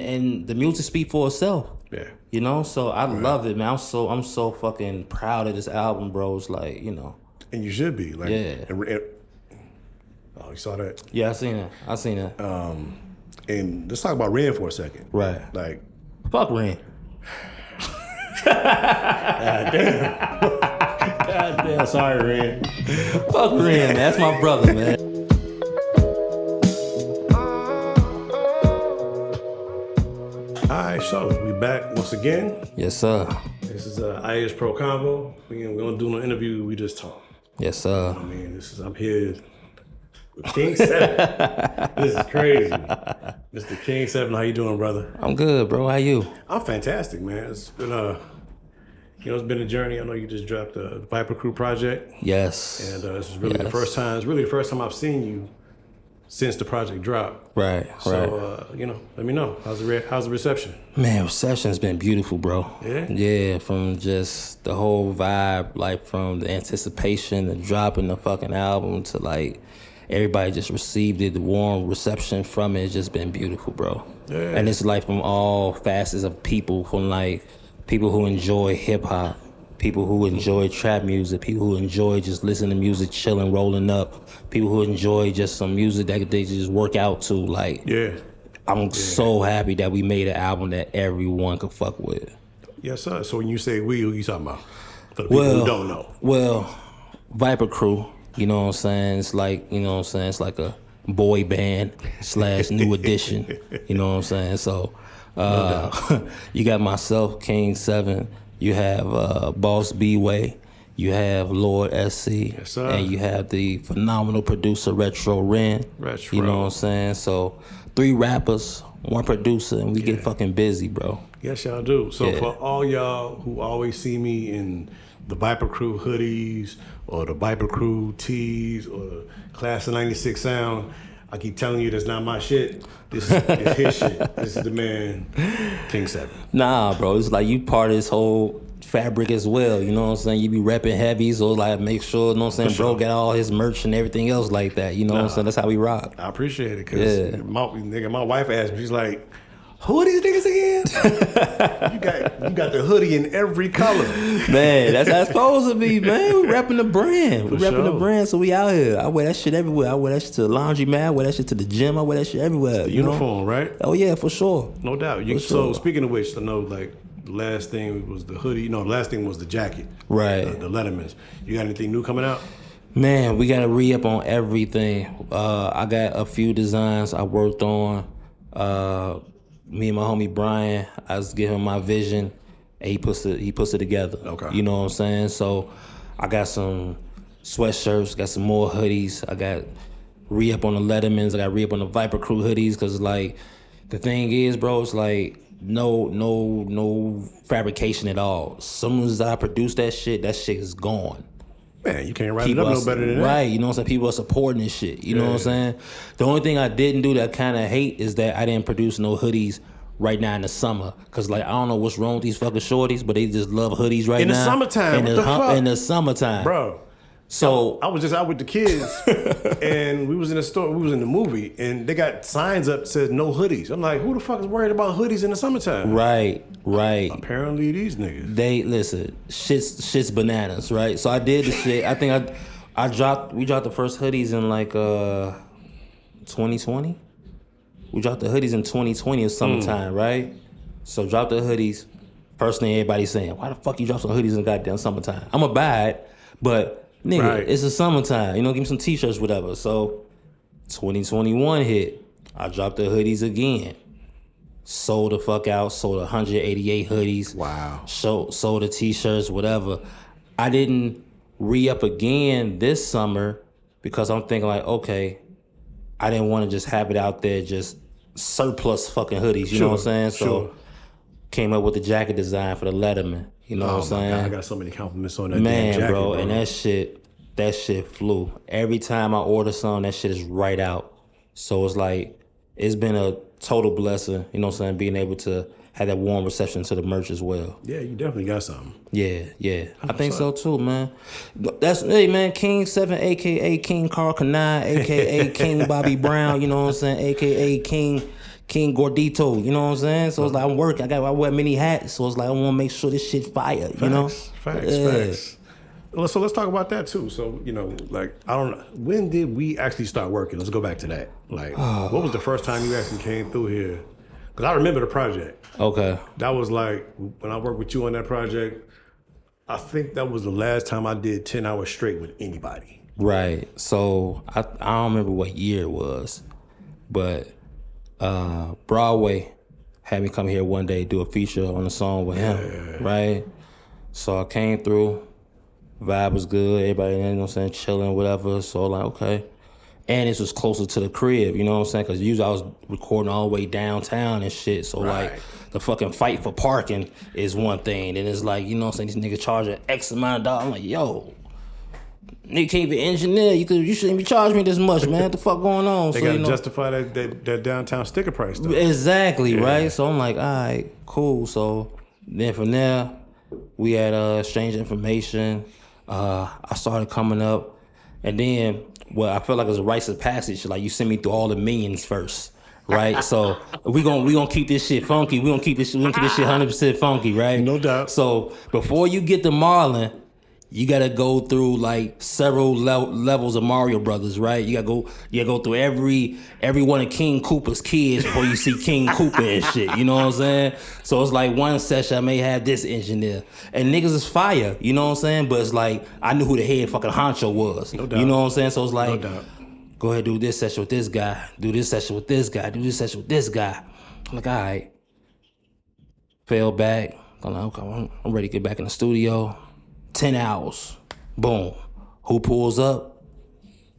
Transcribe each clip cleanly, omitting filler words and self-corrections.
and the music speak for itself. Yeah. You know, so I love it, man. I'm so fucking proud of this album, bro. It's like, you know. And you should be. Like, Yeah. Oh, you saw that? Yeah, I seen that. And let's talk about Ren for a second. Right. Like, fuck Ren. God damn, sorry, Ren. Fuck Ren, man. That's my brother, man. All right, so we back once again. Yes, sir. This is IPRO Convo. We don't do no interview. We just talk. Yes, sir. I mean, I'm here with KngSvn. This is crazy. Mr. KngSvn, how you doing, brother? I'm good, bro. How you? I'm fantastic, man. It's been it's been a journey. I know you just dropped the vipercrew project. Yes. And this is really the first time. It's really the first time I've seen you since the project dropped. Right. So, let me know. How's the reception? Man, reception's been beautiful, bro. Yeah? Yeah, from just the whole vibe, like from the anticipation, the dropping the fucking album to like everybody just received it, the warm reception from it. It's just been beautiful, bro. Yeah. And it's like from all facets of people, from like people who enjoy hip hop, people who enjoy trap music, people who enjoy just listening to music, chilling, rolling up, people who enjoy just some music that they just work out to. Like, I'm so happy that we made an album that everyone could fuck with. Yes, sir. So when you say we, who you talking about? For the people who don't know. Well, vipercrew, you know what I'm saying? It's like, it's like a boy band / new edition, you know what I'm saying? So, you got myself, KngSvn. You have Boss B-Way, you have Lord SC, yes, and you have the phenomenal producer Retro Ren. You know what I'm saying? So 3 rappers, 1 producer, and we get fucking busy, bro. Yes, y'all do. So for all y'all who always see me in the vipercrew hoodies or the vipercrew tees or the Class of 96 sound, I keep telling you that's not my shit. This is his shit. This is the man, KngSvn. Nah, bro, it's like you part of this whole fabric as well, you know what I'm saying? You be repping heavy, so like make sure, you know what I'm saying, bro got all his merch and everything else like that, you know what I'm saying? That's how we rock. I appreciate it, because my wife asked me, she's like, who are these niggas again? you got the hoodie in every color. Man, that's how it's supposed to be, man. We repping the brand. We repping the brand, so we out here. I wear that shit everywhere. I wear that shit to the laundromat. I wear that shit to the gym. I wear that shit everywhere. The uniform, right? Oh, yeah, for sure. No doubt. So speaking of which, I know, like, the last thing was the hoodie. No, the last thing was the jacket. Right. The Lettermans. You got anything new coming out? Man, we got to re-up on everything. I got a few designs I worked on. Me and my homie Brian, I was giving him my vision, and he puts it together. Okay. You know what I'm saying? So I got some sweatshirts, got some more hoodies. I got re-up on the Lettermans. I got re-up on the vipercrew hoodies, because like the thing is, bro, it's like no fabrication at all. As soon as I produce that shit is gone. Man, you can't write it up no better than that. Right, you know what I'm saying? People are supporting this shit, you know what I'm saying? The only thing I didn't do that I kind of hate is that I didn't produce no hoodies right now in the summer. Because, like, I don't know what's wrong with these fucking shorties, but they just love hoodies right now. In the summertime, what the fuck? In the summertime. Bro. So I was just out with the kids, and we was in the store, we was in the movie, and they got signs up that says no hoodies. I'm like, who the fuck is worried about hoodies in the summertime? Right. Apparently these niggas. They, listen, shit's bananas, right? So I did the shit. I think we dropped the first hoodies in like 2020. We dropped the hoodies in 2020 in summertime, right? So dropped the hoodies. First thing everybody's saying, why the fuck you drop some hoodies in goddamn summertime? I'ma buy it, but nigga, it's the summertime. You know, give me some t-shirts, whatever. So 2021 hit. I dropped the hoodies again. Sold the fuck out. Sold 188 hoodies. Wow. Sold the t-shirts, whatever. I didn't re-up again this summer because I'm thinking like, okay, I didn't want to just have it out there, just surplus fucking hoodies. You know what I'm saying? So came up with the jacket design for the Letterman. You know what I'm saying? God, I got so many compliments on that damn jacket, bro. And that shit flew. Every time I order something, that shit is right out. So it's like, it's been a total blessing, you know what I'm saying, being able to have that warm reception to the merch as well. Yeah, you definitely got something. Yeah. I think so too, man. That's, hey, man, KngSvn, a.k.a. King Carl Kanai, a.k.a. King Bobby Brown, you know what I'm saying, a.k.a. King King Gordito, you know what I'm saying? So it's like I'm working. I wear many hats, so it's like I want to make sure this shit fire, you know? Facts. So let's talk about that too. So, you know, like, I don't know, when did we actually start working? Let's go back to that. Like, what was the first time you actually came through here? Because I remember the project. Okay. That was like, when I worked with you on that project, I think that was the last time I did 10 hours straight with anybody. Right. So I don't remember what year it was, but Broadway had me come here one day, do a feature on a song with him, right? So I came through. Vibe was good, everybody, you know what I'm saying, chilling, whatever. So like, okay. And this was closer to the crib, you know what I'm saying? Because usually I was recording all the way downtown and shit. So like, the fucking fight for parking is one thing. And it's like, you know what I'm saying, these niggas charging X amount of dollars. I'm like, yo, nigga can't be engineer. You shouldn't be charging me this much, man. What the fuck going on? They gotta justify that downtown sticker price though. Exactly, right? So I'm like, all right, cool. So then from there, we had exchanged information. I started coming up, and then I felt like it was a rites of passage. Like you send me through all the minions first, right? So we gonna keep this shit funky. We gonna keep this shit 100% funky, right? No doubt. So before you get to Marlon, you gotta go through like several levels of Mario Brothers, right? You gotta go through every one of King Koopa's kids before you see King Koopa and shit. You know what I'm saying? So it's like one session I may have this engineer, and niggas is fire. You know what I'm saying? But it's like I knew who the head fucking honcho was. No doubt. You know what I'm saying? So it's like, no doubt. Go ahead, do this session with this guy, do this session with this guy, do this session with this guy. I'm like, all right. Fell back. I'm like, okay, I'm ready to get back in the studio. 10 hours. Boom. Who pulls up?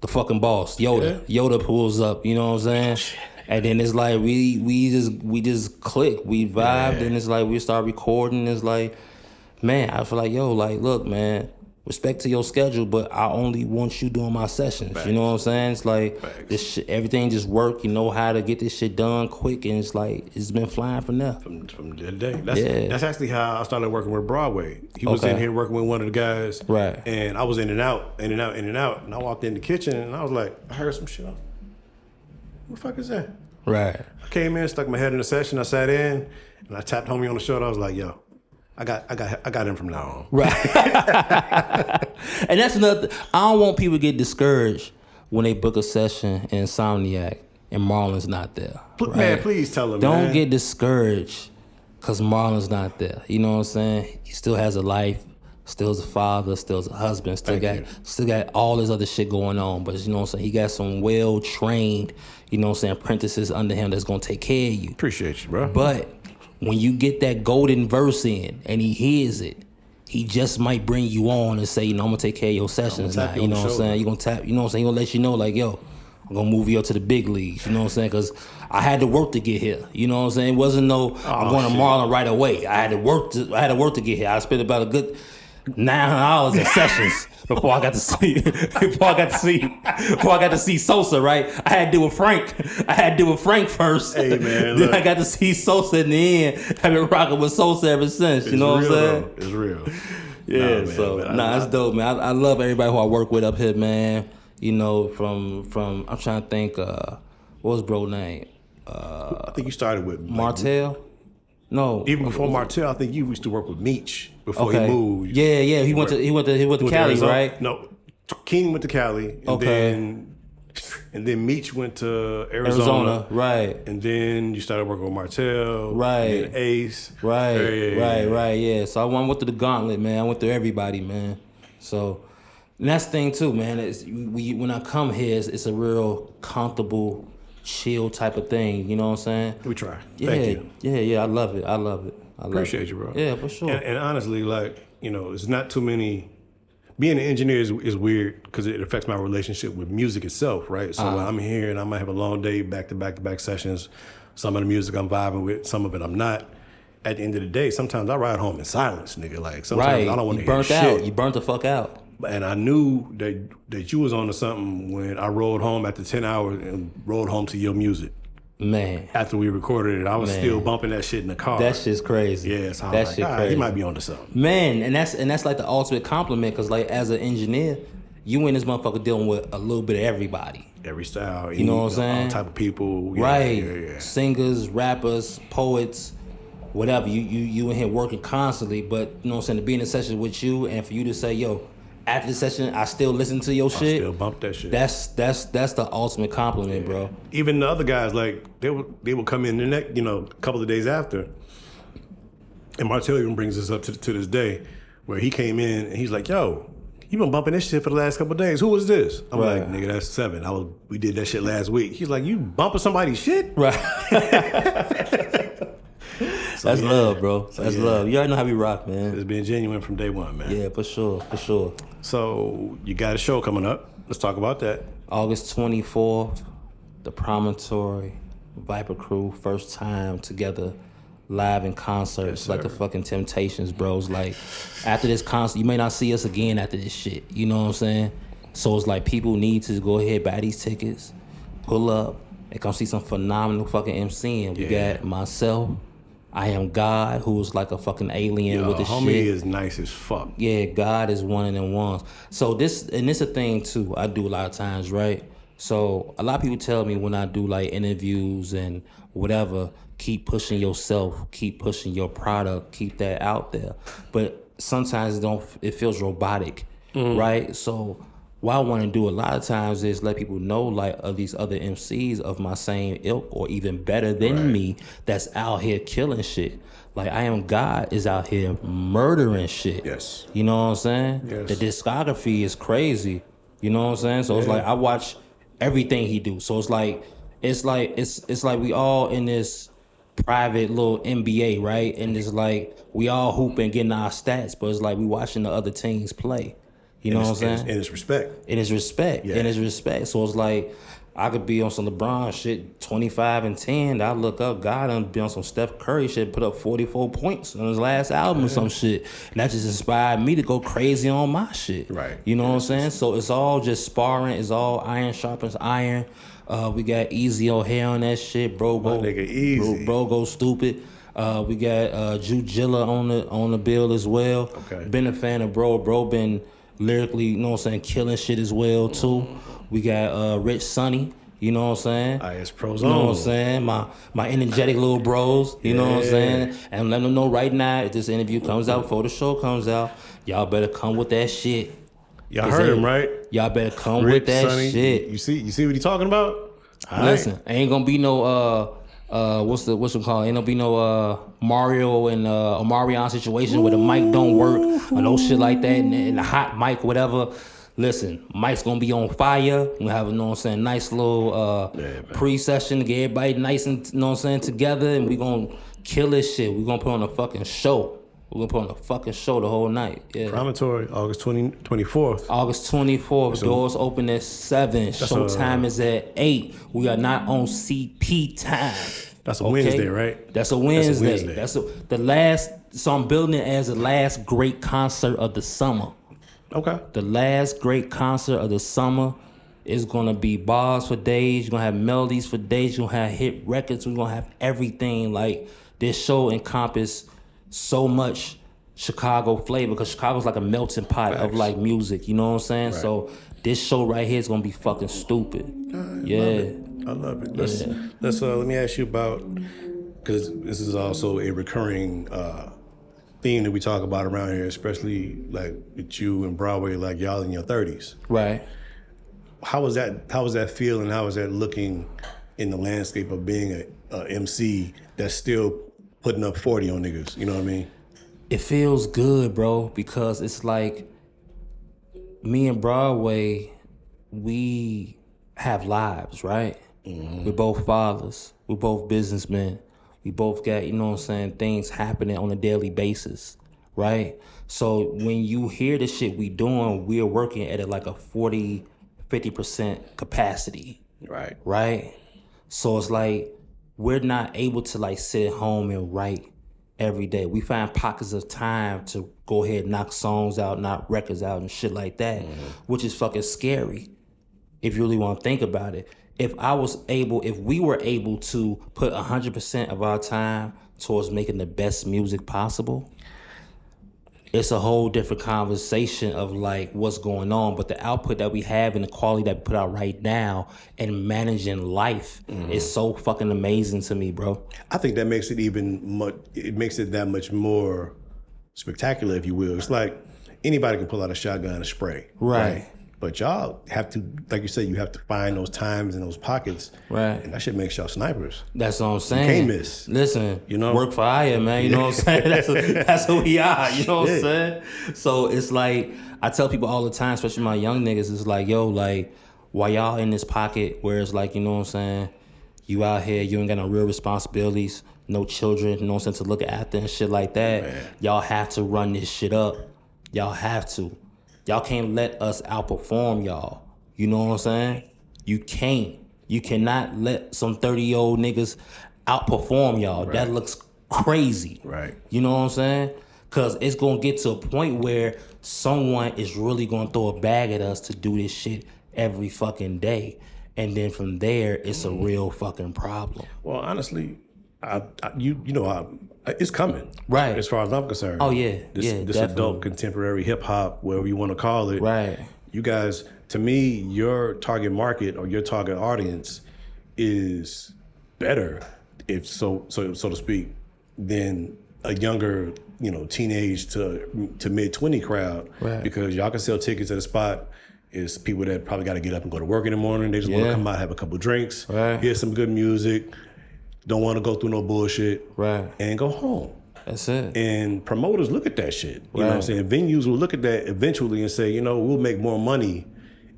The fucking boss, Yoda. Yeah. Yoda pulls up, you know what I'm saying? And then it's like we just click. We vibed, and it's like we start recording. It's like, man, I feel like, yo, like, look, man, respect to your schedule, but I only want you doing my sessions. Facts. You know what I'm saying? It's like this shit, everything just work. You know how to get this shit done quick, and it's like it's been flying from there. From the day. That's actually how I started working with Broadway. He was in here working with one of the guys, right? And I was in and out. And I walked in the kitchen, and I was like, I heard some shit. What the fuck is that? Right. I came in, stuck my head in the session. I sat in, and I tapped homie on the shoulder. I was like, yo, I got him from now on. Right. And that's another. I don't want people to get discouraged when they book a session in Insomniac and Marlon's not there. Right? Man, please tell them. Don't get discouraged because Marlon's not there. You know what I'm saying? He still has a life, still is a father, still is a husband, still got all this other shit going on. But you know what I'm saying? He got some well-trained, you know what I'm saying, apprentices under him that's gonna take care of you. Appreciate you, bro. But when you get that golden verse in and he hears it, he just might bring you on and say, you know, I'm gonna take care of your sessions now. You know what I'm saying? You're gonna tap, you know what I'm saying? He'll let you know, like, yo, I'm gonna move you up to the big leagues. You know what I'm saying? Because I had to work to get here. You know what I'm saying? It wasn't I'm going to Marlon right away. I had to work to get here. I spent about a good $900 in sessions before I got to see Sosa, right? I had to deal with Frank first. Hey man, then look. I got to see Sosa in the end. I've been rocking with Sosa ever since. You know what I'm saying? It's real. Yeah, it's dope, man. I love everybody who I work with up here, man. You know, from I'm trying to think, what was bro name? I think you started with Martell. No, even before Martell, I think you used to work with Meech before he moved. Yeah. He went to Cali, right? No, Keenan went to Cali, and then Meech went to Arizona, right? And then you started working with Martell, right? And Ace, right? Yeah. So I went through the gauntlet, man. I went through everybody, man. So. And that's the thing too, man. When I come here, it's a real comfortable, chill type of thing. You know what I'm saying? We try. Yeah, Thank you. Yeah. I love it. Appreciate you, bro. Yeah, for sure. And honestly, like, you know, it's not too many. Being an engineer is weird because it affects my relationship with music itself, right? So I'm here and I might have a long day, back to back sessions. Some of the music I'm vibing with, some of it I'm not. At the end of the day, sometimes I ride home in silence, nigga. Like sometimes I don't want to hear shit. You burnt the fuck out. And I knew that you was onto something when I rode home after 10 hours and rode home to your music. Man. After we recorded it, I was still bumping that shit in the car. That shit's crazy. Yeah, so that shit crazy. He might be onto something. Man, and that's like the ultimate compliment, because like as an engineer, you in this motherfucker dealing with a little bit of everybody. Every style. You know what I'm saying? All type of people. Yeah, right. Yeah. Singers, rappers, poets, whatever. You in here working constantly, but you know what I'm saying, to be in a session with you and for you to say, yo, after the session, I still listen to your shit. I still bump that shit. That's the ultimate compliment, bro. Even the other guys, like they would come in the next, a couple of days after. And Martell even brings this up to this day, where he came in and he's like, yo, you been bumping this shit for the last couple of days. Who was this? I'm like, nigga, that's 7. We did that shit last week. He's like, you bumping somebody's shit? Right. That's love, bro. That's love. You already know how we rock, man. It's been genuine from day one, man. Yeah, for sure. So you got a show coming up. Let's talk about that. August 24th, the Promontory, vipercrew, first time together, live in concert. It's like the fucking Temptations, bros. Like, after this concert, you may not see us again after this shit. You know what I'm saying? So it's like people need to go ahead, buy these tickets, pull up, and come see some phenomenal fucking MCing. We got myself, I Am God, who's like a fucking alien with the shit. Homie is nice as fuck. Yeah, God is one of them ones. So this a thing too, I do a lot of times, right? So a lot of people tell me when I do like interviews and whatever, keep pushing yourself, keep pushing your product, keep that out there. But sometimes it feels robotic, right? So what I want to do a lot of times is let people know like of these other MCs of my same ilk or even better than me that's out here killing shit. Like I Am God is out here murdering shit. Yes. You know what I'm saying? Yes. The discography is crazy. You know what I'm saying? So it's like I watch everything he do. So it's like we all in this private little NBA, right? And it's like we all hooping, getting our stats, but it's like we watching the other teams play. You know what I'm saying? And it's respect. And it's respect. Yeah. And it's respect. So it's like I could be on some LeBron shit, 25 and 10. I look up, God done be on some Steph Curry shit, put up 44 points on his last album or some shit. And that just inspired me to go crazy on my shit. Right. You know what I'm saying? So it's all just sparring. It's all iron sharpens iron. We got Easy O'Hare on that shit. Bro go, nigga Easy. Bro go stupid. We got Jujilla on the bill as well. Okay. Been a fan of Bro. Bro been lyrically, you know what I'm saying, killing shit as well too. We got Rich Sonny, you know what I'm saying? IPRO You know what I'm saying? My energetic little bros, you know what I'm saying? And let them know right now, if this interview comes out before the show comes out, y'all better come with that shit. Y'all heard him, right? Y'all better come Rich with that Sonny, shit. You see what he talking about? Listen, ain't gonna be no what's it called? Ain't gonna be no Mario and Omarion situation where the mic don't work or no shit like that and the hot mic, whatever. Listen, mic's gonna be on fire. We have a, you know what I'm saying, nice little pre-session to get everybody nice and, you know what I'm saying, together, and we gonna kill this shit. We gonna put on a fucking show. We're gonna put on a fucking show the whole night. Yeah. Promontory, August 24th. August 24th. Doors open at 7. Show time is at 8. We are not on CP time. That's a Wednesday, right? That's a Wednesday. The last. So I'm building it as the last great concert of the summer. Okay. The last great concert of the summer is gonna be bars for days. You're gonna have melodies for days. You're gonna have hit records. We're gonna have everything. Like this show encompass so much Chicago flavor because Chicago's like a melting pot of like music. You know what I'm saying? Right. So this show right here is gonna be fucking stupid. I love it. Let me ask you about, because this is also a recurring theme that we talk about around here, especially like with you and Broadway, like y'all in your 30s. Right. How was that feeling? How was that looking in the landscape of being a MC that's still putting up 40 on niggas? You know what I mean? It feels good, bro, because it's like me and Broadway, we have lives, right? Mm-hmm. We're both fathers. We're both businessmen. We both got, you know what I'm saying, things happening on a daily basis, right? So when you hear the shit we doing, we're working at like a 40, 50% capacity. Right. Right? So it's like we're not able to like sit at home and write every day. We find pockets of time to go ahead and knock songs out, knock records out and shit like that, which is fucking scary if you really want to think about it. If we were able to put 100% of our time towards making the best music possible, it's a whole different conversation of like what's going on. But the output that we have and the quality that we put out right now and managing life is so fucking amazing to me, bro. I think that makes it it makes it that much more spectacular, if you will. It's like anybody can pull out a shotgun and spray. Right. But y'all have to, like you said, you have to find those times and those pockets. Right. And that shit makes y'all snipers. That's what I'm saying. You can't miss. Listen, you know, work for hire, man. You know what I'm saying? That's who we are. You know what I'm saying? So it's like, I tell people all the time, especially my young niggas, it's like, yo, like, while y'all in this pocket where it's like, you know what I'm saying? You out here, you ain't got no real responsibilities, no children, you know what I'm saying, to look after and shit like that. Man. Y'all have to run this shit up. Y'all have to. Y'all can't let us outperform y'all. You know what I'm saying? You can't. You cannot let some 30-year-old niggas outperform y'all. Right. That looks crazy. Right. You know what I'm saying? Because it's going to get to a point where someone is really going to throw a bag at us to do this shit every fucking day. And then from there, it's a real fucking problem. Well, honestly, it's coming. Right. As far as I'm concerned. Oh, yeah. This adult contemporary hip hop, whatever you want to call it. Right. You guys, to me, your target market or your target audience is better, if so to speak, than a younger, teenage to mid 20 crowd. Right. Because y'all can sell tickets at a spot. Is people that probably got to get up and go to work in the morning. They just want to come out, have a couple drinks, hear some good music, don't want to go through no bullshit, and go home. That's it. And promoters look at that shit. You know what I'm saying? Venues will look at that eventually and say, we'll make more money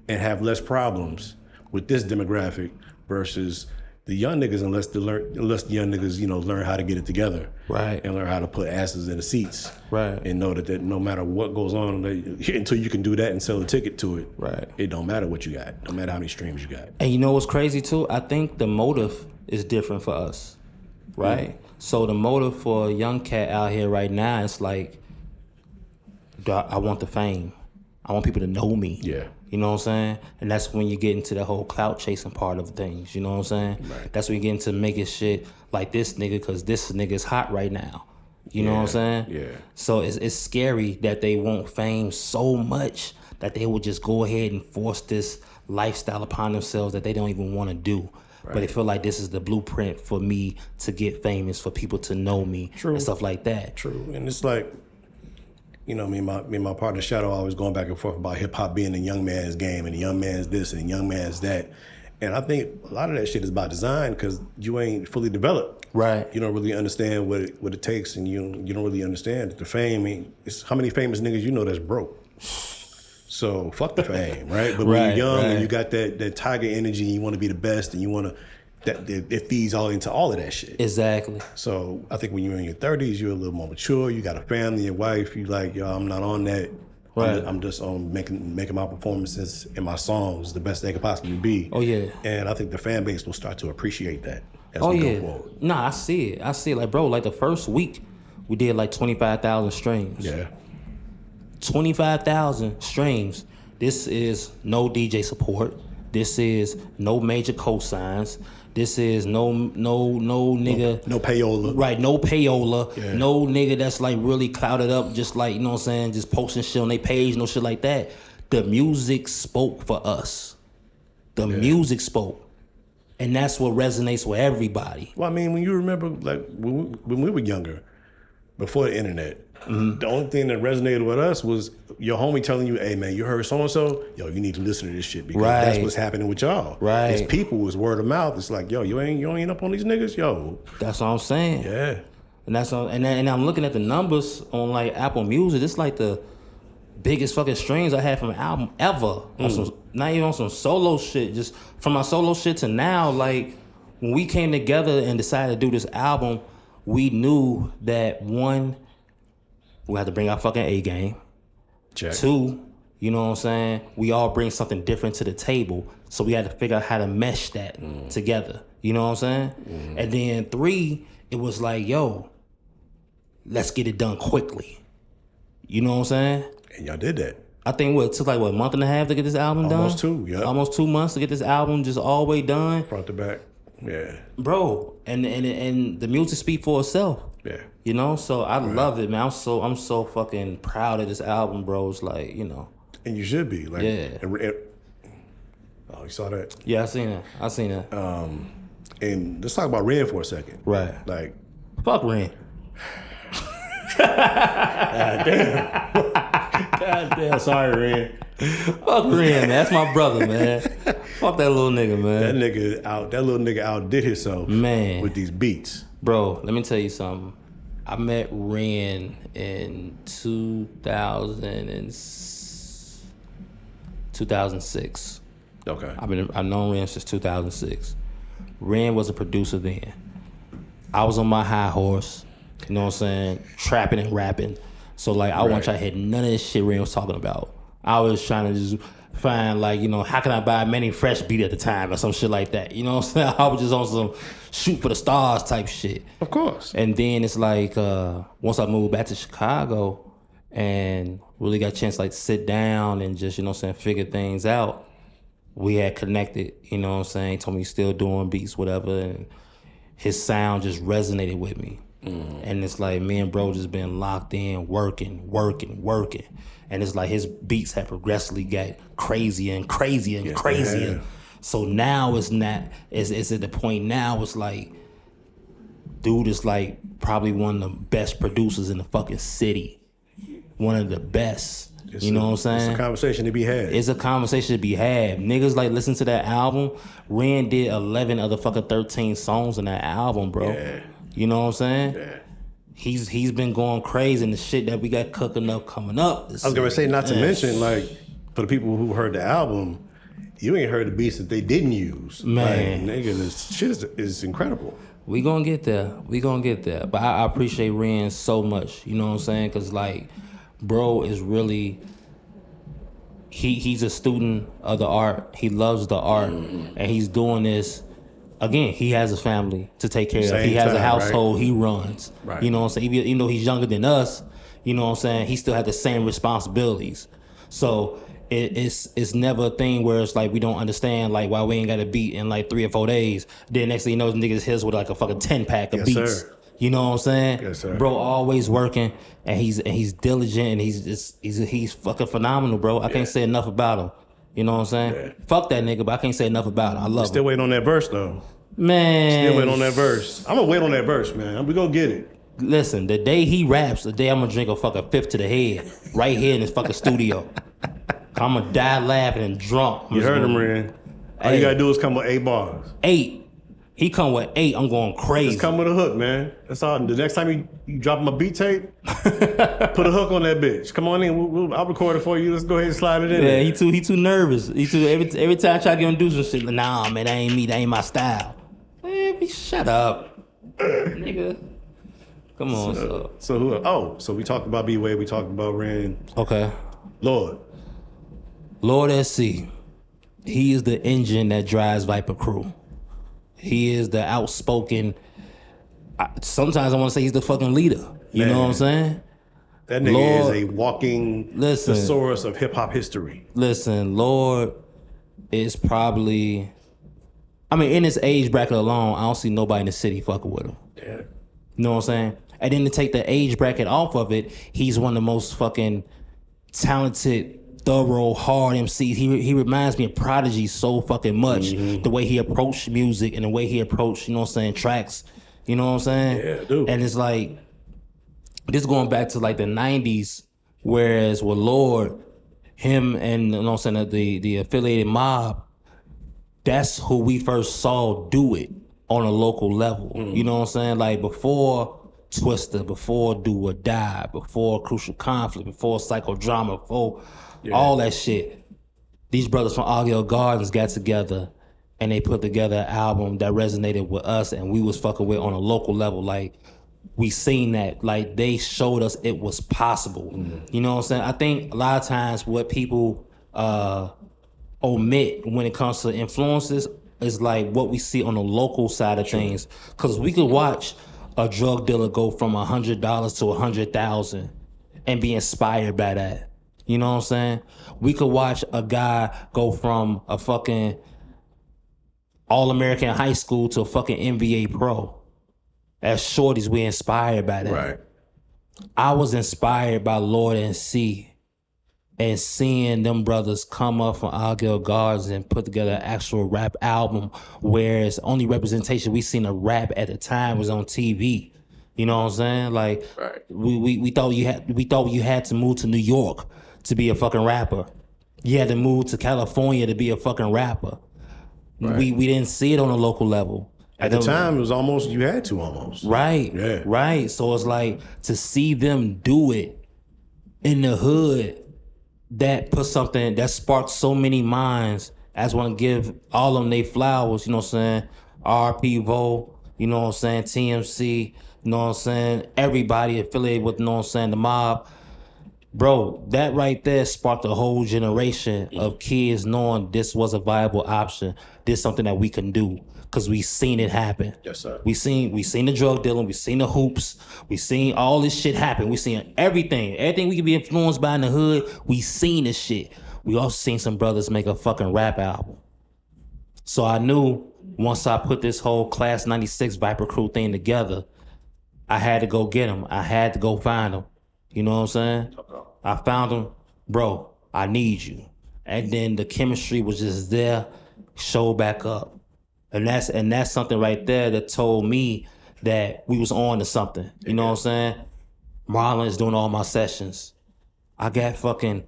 and have less problems with this demographic versus the young niggas, unless the young niggas, learn how to get it together, and learn how to put asses in the seats, and know that no matter what goes on, until you can do that and sell a ticket to it, it don't matter what you got, no matter how many streams you got. And you know what's crazy too? I think the motive is different for us, right? So the motive for a young cat out here right now, it's like, I want the fame. I want people to know me. Yeah. You know what I'm saying? And that's when you get into the whole clout chasing part of things. You know what I'm saying? Right. That's when you get into making shit like this nigga because this nigga's hot right now. You know what I'm saying? Yeah. So it's scary that they want fame so much that they will just go ahead and force this lifestyle upon themselves that they don't even want to do. Right. But they feel like this is the blueprint for me to get famous, for people to know me, and stuff like that. True. And it's like, me and my partner Shadow always going back and forth about hip hop being a young man's game and a young man's this and a young man's that. And I think a lot of that shit is by design because you ain't fully developed. Right. You don't really understand what it takes, and you don't really understand the fame. It's how many famous niggas that's broke. So fuck the fame, right? But when you're young and you got that tiger energy, and you want to be the best, and you want to. It feeds all into all of that shit. Exactly. So I think when you're in your 30s, you're a little more mature. You got a family, a wife. You like, I'm not on that. Right. I'm just on making my performances and my songs the best they could possibly be. Oh yeah. And I think the fan base will start to appreciate that as we go forward. Nah, I see it. Like, bro, like the first week, we did like 25,000 streams. Yeah. 25,000 streams. This is no DJ support. This is no major cosigns. This is no nigga. No payola. Right, no payola. Yeah. No nigga that's like really clouded up, just like, you know what I'm saying, just posting shit on their page, no shit like that. The music spoke for us. The music spoke. And that's what resonates with everybody. Well, I mean, when you remember, like, when we were younger, before the internet, the only thing that resonated with us was your homie telling you, hey, man, you heard so-and-so? Yo, you need to listen to this shit because that's what's happening with y'all. Right. It's people, it's word of mouth. It's like, yo, you ain't up on these niggas? Yo. That's what I'm saying. Yeah. And and I'm looking at the numbers on, like, Apple Music. It's like the biggest fucking streams I had from an album ever. Not even on some solo shit. Just from my solo shit to now, like, when we came together and decided to do this album, we knew that, one, we had to bring our fucking A game. Check. Two, you know what I'm saying? We all bring something different to the table. So we had to figure out how to mesh that together. You know what I'm saying? And then three, it was like, yo, let's get it done quickly. You know what I'm saying? And y'all did that. I think it took like, a month and a half to get this album done? Almost two, yeah. Almost 2 months to get this album just all the way done. Front to back. Yeah. Bro, and the music speak for itself. Yeah. You know, so I love it, man. I'm so fucking proud of this album, bro. It's like, you know. And you should be. Like, yeah. Oh, you saw that? Yeah, I seen that. And let's talk about Ren for a second. Right. Like, fuck Ren. God damn. Sorry, Ren. Fuck Ren, man. That's my brother, man. Fuck that little nigga, man. That little nigga outdid himself, man, with these beats. Bro, let me tell you something. I met Ren in 2006. Okay. I've known Ren since 2006. Ren was a producer then. I was on my high horse, you know what I'm saying, trapping and rapping. So like, I wasn't trying to hit none of this shit Ren was talking about. I was trying to just find, like, you know, how can I buy Manny Fresh beat at the time or some shit like that. You know what I'm saying? I was just on some shoot for the stars type shit. Of course. And then it's like, once I moved back to Chicago and really got a chance to like sit down and just, you know what I'm saying, figure things out, we had connected, you know what I'm saying? He told me he's still doing beats, whatever, and his sound just resonated with me. And it's like, me and bro just been locked in, working. And it's like his beats have progressively got crazier and crazier and crazier. So now it's at the point now it's like, dude is like probably one of the best producers in the fucking city. One of the best. You know what I'm saying? It's a conversation to be had. It's a conversation to be had. Niggas like listen to that album. Ren did 11 of the fucking 13 songs in that album, bro. Yeah. You know what I'm saying? Yeah. He's been going crazy, and the shit that we got cooking up coming up. I was gonna say, not to mention, like, for the people who heard the album, you ain't heard the beats that they didn't use. Man. Like, nigga, this shit is incredible. We gonna get there. But I appreciate Ren so much. You know what I'm saying? Cause like, bro is really, he's a student of the art. He loves the art, and he's doing this. Again, he has a family to take care of. He has a household he runs. Right. You know what I'm saying? Even though he's younger than us, you know what I'm saying, he still has the same responsibilities. So it's never a thing where it's like we don't understand like why we ain't got a beat in like 3 or 4 days. Then next thing you know, niggas hits with like a fucking 10-pack of beats. Sir. You know what I'm saying? Yes, sir. Bro, always working, and he's diligent, and he's fucking phenomenal, bro. I can't say enough about him. You know what I'm saying? Yeah. Fuck that nigga, but I can't say enough about him. I love him. Still waiting on that verse though. Man. Still waiting on that verse. I'm gonna wait on that verse, man. We gonna get it. Listen, the day he raps, the day I'm gonna drink a fucking fifth to the head, right here in this fucking studio. I'm gonna die laughing and drunk. You heard him, Ren. All you gotta do is come with 8 bars. 8. He come with 8, I'm going crazy. Just come with a hook, man. That's all. The next time you drop him a beat tape, put a hook on that bitch. Come on in. I'll record it for you. Let's go ahead and slide it in. Yeah, he too nervous. Every time I try to get him to do some shit, like, nah, man, that ain't me. That ain't my style. Man, shut up, nigga. Come on. So who? Oh, so we talked about B-Way. We talked about Ren. Okay. Lord SC. He is the engine that drives vipercrew. He is the outspoken. Sometimes I want to say he's the fucking leader. You know what I'm saying? That nigga is a walking thesaurus of hip hop history. Listen, Lord is probably, I mean, in his age bracket alone, I don't see nobody in the city fucking with him. Yeah. You know what I'm saying? And then to take the age bracket off of it, he's one of the most fucking talented, thorough, hard MCs. He reminds me of Prodigy so fucking much. The way he approached music and the way he approached, you know what I'm saying, tracks. You know what I'm saying? Yeah, dude. And it's like, this going back to like the 90s, whereas with Lord, him and, you know what I'm saying, the affiliated mob, that's who we first saw do it on a local level. You know what I'm saying? Like before Twister, before Do or Die, before Crucial Conflict, before Psychodrama, before all that shit. These brothers from Argyle Gardens got together and they put together an album that resonated with us and we was fucking with on a local level. Like, we seen that. Like, they showed us it was possible. You know what I'm saying? I think a lot of times what people omit when it comes to influences is like what we see on the local side of things. Because we could watch a drug dealer go from $100 to $100,000 and be inspired by that. You know what I'm saying? We could watch a guy go from a fucking All-American high school to a fucking NBA pro as shorties, we inspired by that. Right. I was inspired by Lord and C, and seeing them brothers come up from Argyle Gardens and put together an actual rap album, whereas only representation we seen of rap at the time was on TV. You know what I'm saying? Like, right. we thought you had to move to New York to be a fucking rapper. You had to move to California to be a fucking rapper. Right. We didn't see it on a local level. At the time, it was almost, you had to almost. Right. Yeah. Right. So it's like, to see them do it in the hood, that put something, that sparked so many minds. I just want to give all of them their flowers, you know what I'm saying? RP Vo, you know what I'm saying? TMC, you know what I'm saying? Everybody affiliated with, you know what I'm saying, the mob. Bro, that right there sparked a whole generation of kids knowing this was a viable option. This is something that we can do, because we seen it happen. Yes, sir. We seen the drug dealing, we seen the hoops, we seen all this shit happen. We seen everything we could be influenced by in the hood. We seen this shit. We also seen some brothers make a fucking rap album. So I knew once I put this whole Class 96 Viper Crew thing together, I had to go get them. I had to go find them. You know what I'm saying? I found them. Bro, I need you. And then the chemistry was just there, showed back up. And that's something right there that told me that we was on to something. You know what I'm saying? Marlon is doing all my sessions. I got fucking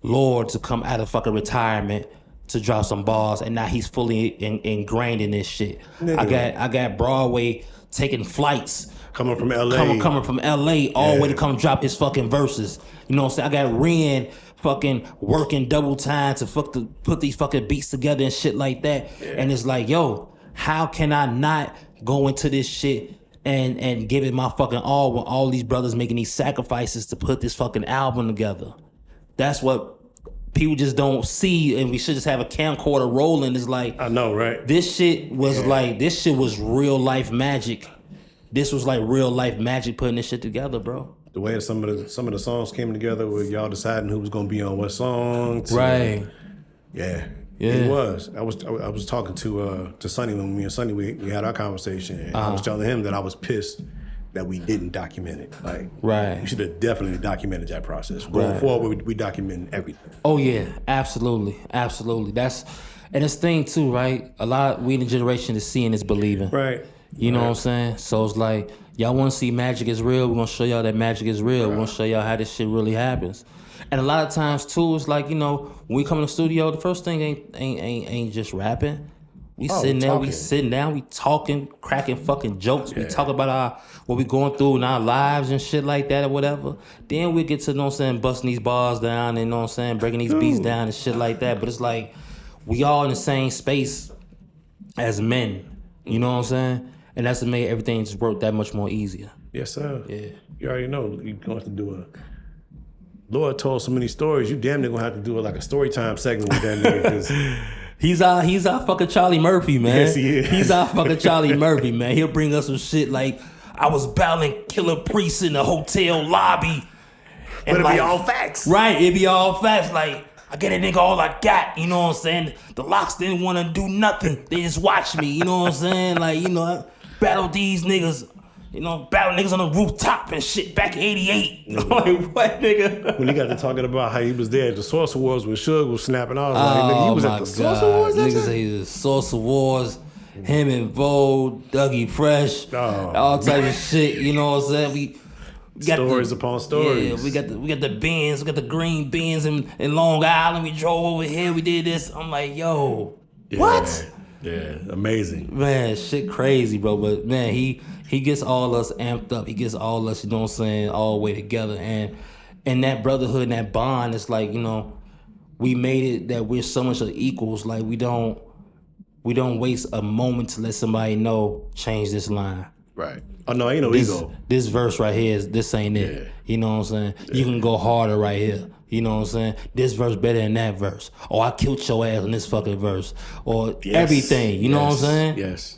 Lord to come out of fucking retirement to drop some bars, and now he's fully ingrained in this shit. Nigga. I got Broadway taking flights. Coming from LA. Coming from LA all the way to come drop his fucking verses. You know what I'm saying? I got Ren fucking working double time to put these fucking beats together and shit like that. Yeah. And it's like, yo, how can I not go into this shit and give it my fucking all when all these brothers making these sacrifices to put this fucking album together? That's what people just don't see, and we should just have a camcorder rolling. It's like, I know, right? This shit was this shit was real life magic. This was like real life magic putting this shit together, bro. The way some of the songs came together with y'all deciding who was gonna be on what song. Right. Yeah. It was. I was talking to Sonny when me and Sonny we had our conversation, and I was telling him that I was pissed that we didn't document it. Like, we should have definitely documented that process. Going forward, we documenting everything. Oh yeah, absolutely. And this thing too, right? A lot we in the generation is seeing is believing. Right. You know what I'm saying? So it's like, y'all want to see magic is real, we're going to show y'all that magic is real. We're going to show y'all how this shit really happens. And a lot of times, too, it's like, you know, when we come in the studio, the first thing ain't just rapping. We sitting down, we talking, cracking fucking jokes. We talk about what we going through in our lives and shit like that or whatever. Then we get to, you know what I'm saying, busting these bars down and, you know what I'm saying, breaking these beats down and shit like that. But it's like, we all in the same space as men. You know what I'm saying? And that's what made everything just work that much more easier. Yes, sir. Yeah. You already know you're going to have to do Lord told so many stories, you damn near going to have to do like a story time segment with that nigga. He's our fucking Charlie Murphy, man. Yes, he is. He's our fucking Charlie Murphy, man. He'll bring us some shit like, I was battling Killer Priest in the hotel lobby. But it'd be all facts. Right, it'd be all facts. Like, I get a nigga all I got, you know what I'm saying? The locks didn't want to do nothing. They just watched me, you know what I'm saying? Like, you know, I battled these niggas, you know, battle niggas on the rooftop and shit back in 88. Like, what, nigga? When he got to talking about how he was there at the Source Awards when Suge was snapping, I was like, nigga, he was at the Source Awards? Niggas say the Source Awards, him and Vogue, Dougie Fresh, all types of shit, you know what I'm saying? We got stories upon stories. Yeah, we got the Benz, we got the green Benz in Long Island. We drove over here, we did this. I'm like, yo, what? Yeah, amazing. Man, shit crazy, bro. But man, he gets all us amped up. He gets all us, you know what I'm saying, all the way together. And that brotherhood and that bond, it's like, you know, we made it that we're so much of equals. Like, we don't waste a moment to let somebody know, change this line. Right. Oh, no, ain't no ego. This verse right here, this ain't it. Yeah. You know what I'm saying? Yeah. You can go harder right here. You know what I'm saying? This verse better than that verse. Or I killed your ass on this fucking verse. Or everything. You know what I'm saying? Yes.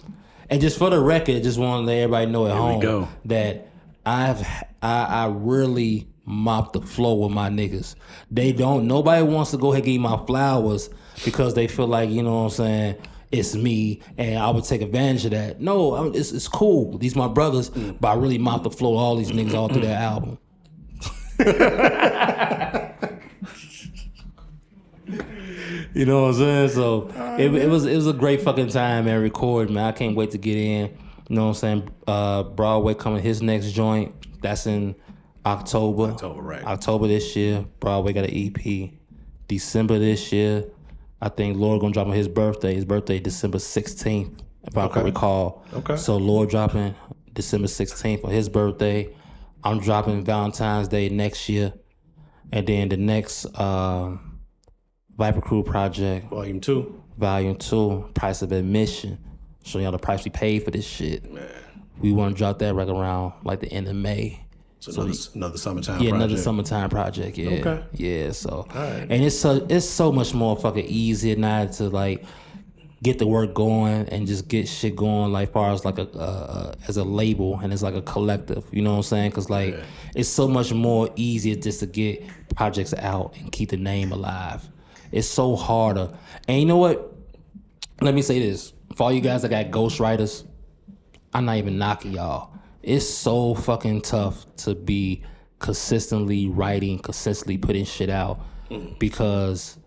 And just for the record, just want to let everybody know at home that I really mop the floor with my niggas. Nobody wants to go ahead and give me my flowers because they feel like, you know what I'm saying, it's me, and I would take advantage of that. No, it's cool. These my brothers, but I really mop the floor all these niggas all through that album. You know what I'm saying? So it was a great fucking time, man, recording, man. I can't wait to get in. You know what I'm saying? Broadway coming, his next joint, that's in October. October this year. Broadway got an EP. December this year, I think Lord gonna drop on his birthday. His birthday December 16th, if I can recall. Okay. So Lord dropping December 16th for his birthday. I'm dropping Valentine's Day next year. And then the next vipercrew project. Volume 2. Price of admission. Showing y'all the price we paid for this shit. Man. We want to drop that right around like the end of May. So another summertime project. Another summertime project, yeah. Okay. Yeah, so. Right. And it's so much more fucking easier now to like get the work going and just get shit going like far as like as a label and it's like a collective, you know what I'm saying? Because like it's so much more easier just to get projects out and keep the name alive. It's so harder. And you know what? Let me say this. For all you guys that got ghostwriters, I'm not even knocking y'all. It's so fucking tough to be consistently writing, consistently putting shit out because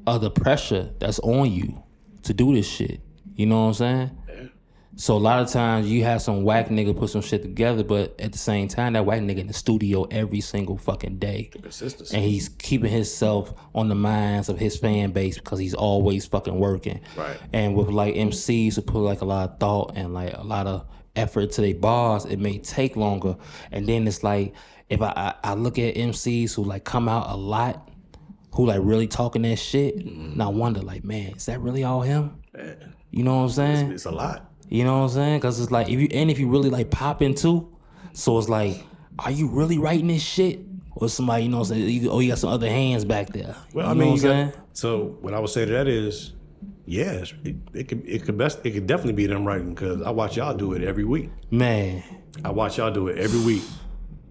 of the pressure that's on you to do this shit. You know what I'm saying? Yeah. So a lot of times you have some whack nigga put some shit together, but at the same time, that whack nigga in the studio every single fucking day. Consistency. And he's keeping himself on the minds of his fan base because he's always fucking working. Right. And with like MCs who put like a lot of thought and like a lot of effort to their bars, it may take longer. And then it's like, if I look at MCs who like come out a lot, who like really talking that shit, and I wonder like, man, is that really all him? Man. You know what I'm saying? It's a lot. You know what I'm saying? Because it's like, if you really like pop into, so it's like, are you really writing this shit? Or somebody, you know what I'm saying? Oh, you got some other hands back there. Well, I mean, so what I would say to that is, yes, it could definitely be them writing because I watch y'all do it every week. Man. I watch y'all do it every week.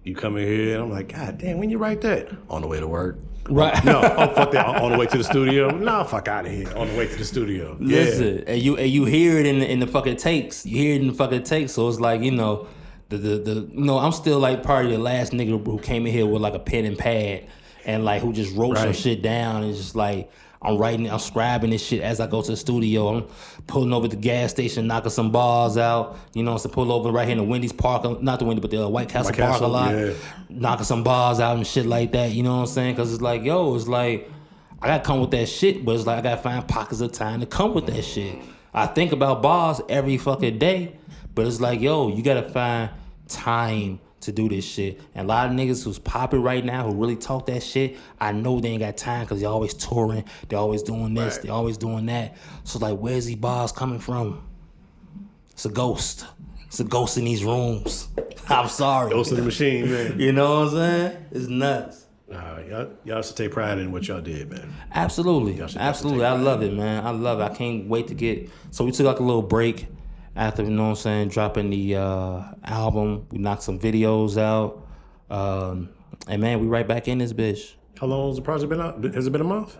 You come in here and I'm like, God damn, when you write that? On the way to work. Right. No, fuck that. On the way to the studio. No, fuck out of here. On the way to the studio. Listen, and you hear it in the fucking takes. You hear it in the fucking takes. So it's like, you know, I'm still like probably the last nigga who came in here with like a pen and pad and like who just wrote some shit down and just like I'm scribing this shit as I go to the studio. I'm pulling over at the gas station, knocking some bars out. You know, so pull over right here in the Wendy's park, not the Wendy's, but the White Castle parking lot, knocking some bars out and shit like that. You know what I'm saying? Because it's like, it's like, I got to come with that shit, but it's like I got to find pockets of time to come with that shit. I think about bars every fucking day, but it's like, you got to find time to do this shit. And a lot of niggas who's popping right now who really talk that shit, I know they ain't got time because they're always touring, they're always doing this, they're always doing that. So like, where's these bars coming from? It's a ghost. It's a ghost in these rooms. I'm sorry. Ghost in the machine, man. You know what I'm saying? It's nuts. Y'all should take pride in what y'all did, man. Absolutely. Absolutely. I love it, man. I love it. I can't wait to get... So we took like a little break after, you know what I'm saying, dropping the album. We knocked some videos out. And man, we right back in this bitch. How long has the project been out? Has it been a month?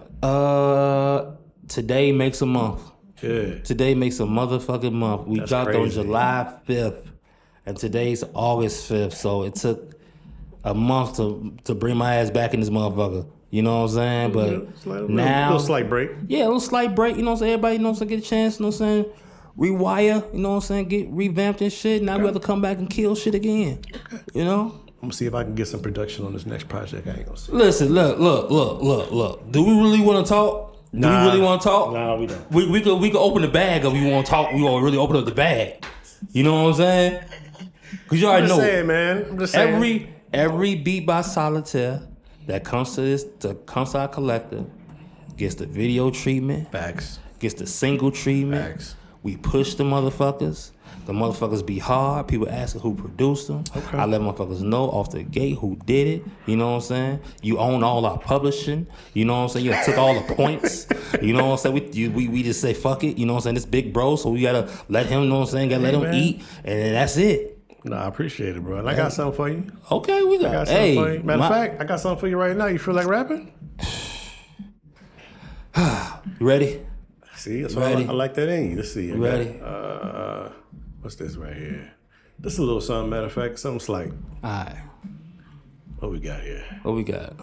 Today makes a month. Yeah. Today makes a motherfucking month. We dropped on July 5th. And today's August 5th. So it took a month to bring my ass back in this motherfucker. You know what I'm saying? But now... A little slight break. Yeah, a little slight break. You know what I'm saying? Everybody, you know what I'm saying, get a chance, you know what I'm saying? Rewire, you know what I'm saying? Get revamped and shit. Now we have to come back and kill shit again. Okay. You know? I'm gonna see if I can get some production on this next project. I ain't gonna see. Listen, look. Do we really want to talk? Do we really want to talk? Nah, we don't. We could open the bag if we want to talk. We want to really open up the bag. You know what I'm saying? Because you already know. I'm just saying. Every beat by Solitaire that comes to our collective gets the video treatment. Facts. Gets the single treatment. Facts. We push the motherfuckers. The motherfuckers be hard. People asking who produced them. Okay. I let motherfuckers know off the gate who did it. You know what I'm saying? You own all our publishing. You know what I'm saying? You took all the points. You know what I'm saying? We just say fuck it. You know what I'm saying? This big bro, so we gotta let him, you know what I'm saying? Gotta let him eat. And that's it. Nah, I appreciate it, bro. And I got something for you. Okay, we got something for you. Matter of fact, I got something for you right now. You feel like rapping? You ready? See, that's why I like that in you. Let's see. Ready? What's this right here? This is a little something, matter of fact, something slight. All right. What we got here? What we got?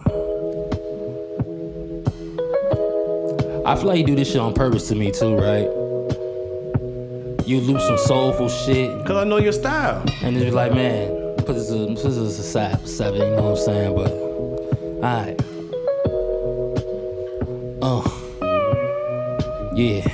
I feel like you do this shit on purpose to me too, right? You loop some soulful shit. Cause I know your style. And then you're like, man, put this aside for 7, you know what I'm saying? But, alright. Yeah.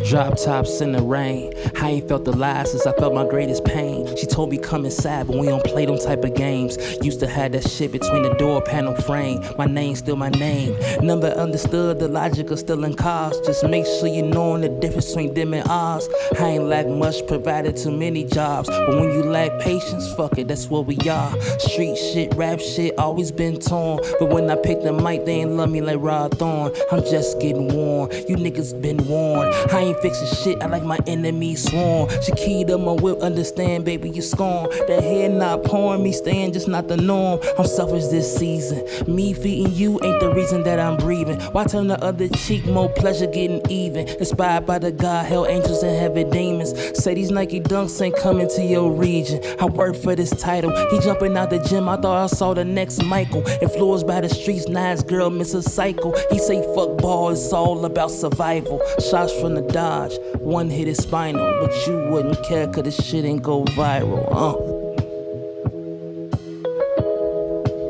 Drop tops in the rain. I ain't felt the last since I felt my greatest pain. She told me come inside, but we don't play them type of games. Used to have that shit between the door panel frame. My name's still my name. Never understood the logic of stealing cars. Just make sure you knowing the difference between them and ours. I ain't lack much, provided too many jobs. But when you lack patience, fuck it, that's what we are. Street shit, rap shit, always been torn. But when I pick the mic, they ain't love me like Rod Thorne. I'm just getting worn. You niggas been warned. I ain't fixing shit, I like my enemies sworn. She keyed up my whip, understand, baby, you scorn. That head not pouring, me staying just not the norm. I'm selfish this season. Me feeding you ain't the reason that I'm breathing. Why turn the other cheek, more pleasure getting even. Inspired by the God, hell angels and heaven demons. Say these Nike dunks ain't coming to your region. I work for this title. He jumping out the gym, I thought I saw the next Michael. Influenced by the streets, nice girl, miss a cycle. He say fuck ball, it's all about survival. Shots from the dodge, one hit is spinal. But you wouldn't care cause this shit ain't go viral,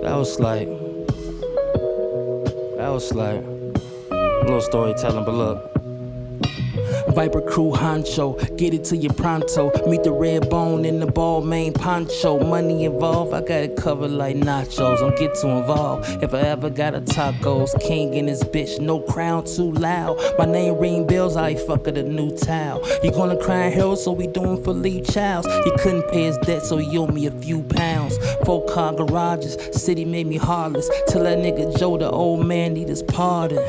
That was like a little storytelling, but look. Viper crew honcho, get it to you pronto. Meet the red bone in the ball main poncho. Money involved, I got it covered like nachos. Don't get too involved. If I ever got a tacos, king in this bitch, no crown too loud. My name ring bells, I fuck at a new towel. You gonna cry in hell, so we doing for Lee Childs. He couldn't pay his debt, so he owed me a few pounds. 4-car garages, city made me heartless. Tell that nigga Joe the old man need his pardon.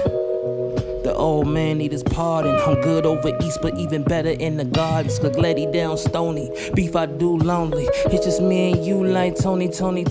The old man need his pardon. I'm good over east, but even better in the gardens. Glady down Stony, beef I do lonely. It's just me and you like Tony. 2X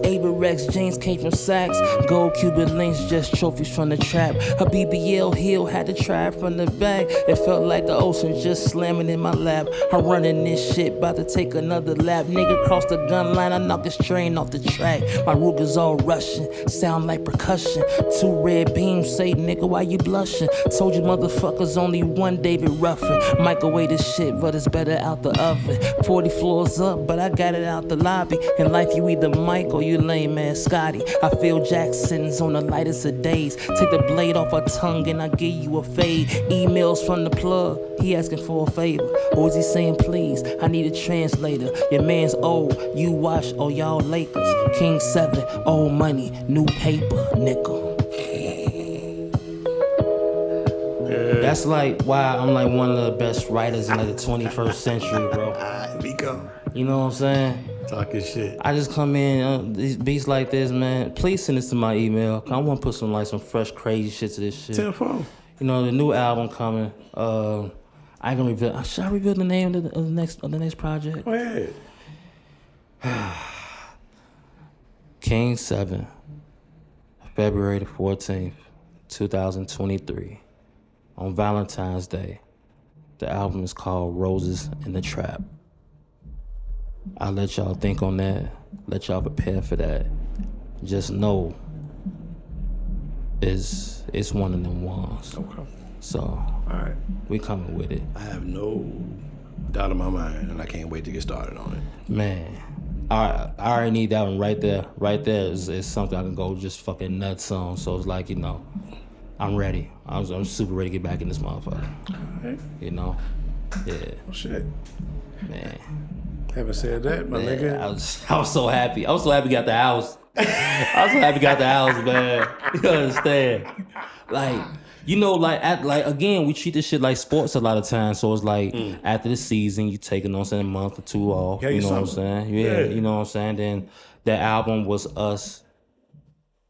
Averex, James came from Saks. Gold Cuban links, just trophies from the trap. A BBL heel had to try it from the back. It felt like the ocean just slamming in my lap. I'm running this shit, about to take another lap. Nigga cross the gun line, I knock this train off the track. My Ruger's all Russian, sound like percussion. 2 red beams, say nigga, why you blushing? Told you motherfuckers only one David Ruffin. Microwave this shit, but it's better out the oven. 40 floors up, but I got it out the lobby. In life, you either Mike or you lame man Scotty. I feel Jackson's on the lightest of days. Take the blade off her tongue and I give you a fade. Emails from the plug, he asking for a favor. Or is he saying please? I need a translator. Your man's old, you wash, oh y'all Lakers. KngSvn, old money, new paper, nickel. That's like why I'm like one of the best writers in like the 21st century, bro. Nico. You know what I'm saying? Talking shit. I just come in, these beats like this, man. Please send this to my email. Cause I want to put some fresh, crazy shit to this shit. Telephone. You know, the new album coming. I ain't gonna reveal. Should I reveal the name of the next project? Go ahead. KngSvn, February the 14th, 2023. On Valentine's Day. The album is called Roses in the Trap. I'll let y'all think on that. Let y'all prepare for that. Just know it's one of them ones. Okay. So, all right, we coming with it. I have no doubt in my mind, and I can't wait to get started on it. Man, I already need that one right there. Right there is something I can go just fucking nuts on. So it's like, you know, I'm ready. I'm super ready to get back in this motherfucker. All right. You know? Yeah. Oh, shit. Man. Haven't said that, my nigga. I was so happy. I was so happy got the house. I was so happy got the house, man. You understand? Like, you know, again, we treat this shit like sports a lot of times. So it's like after the season, you take a month or 2 off. Yeah, you know what I'm saying? Yeah, you know what I'm saying? Then that album was us.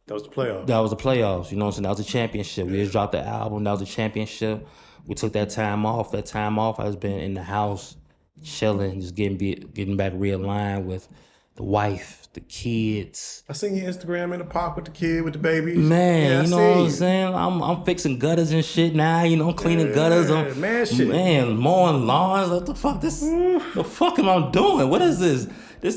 That was the playoffs. That was the playoffs. You know what I'm saying? That was a championship. We just dropped the album. That was a championship. We took that time off. That time off, I was been in the house, chilling, just getting back realigned with, the wife, the kids. I seen your Instagram in the park with the kid, with the babies. Man, yeah, you know what I'm saying? I'm fixing gutters and shit now. You know, I'm cleaning gutters. Man, mowing lawns. What the fuck? The fuck am I doing? What is this?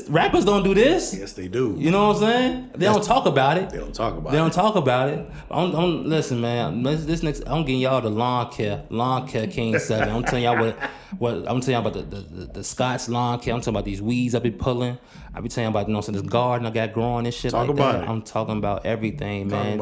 Rappers don't do this. Yes, they do. You know what I'm saying? They don't talk about it. They don't talk about it. Listen, man. This next, I'm getting y'all the lawn care KngSvn. I'm telling y'all what I'm telling y'all about the Scott's lawn care. I'm talking about these weeds I be pulling. I be telling y'all about, you know, this garden I got growing and shit like that. I'm talking about everything, man.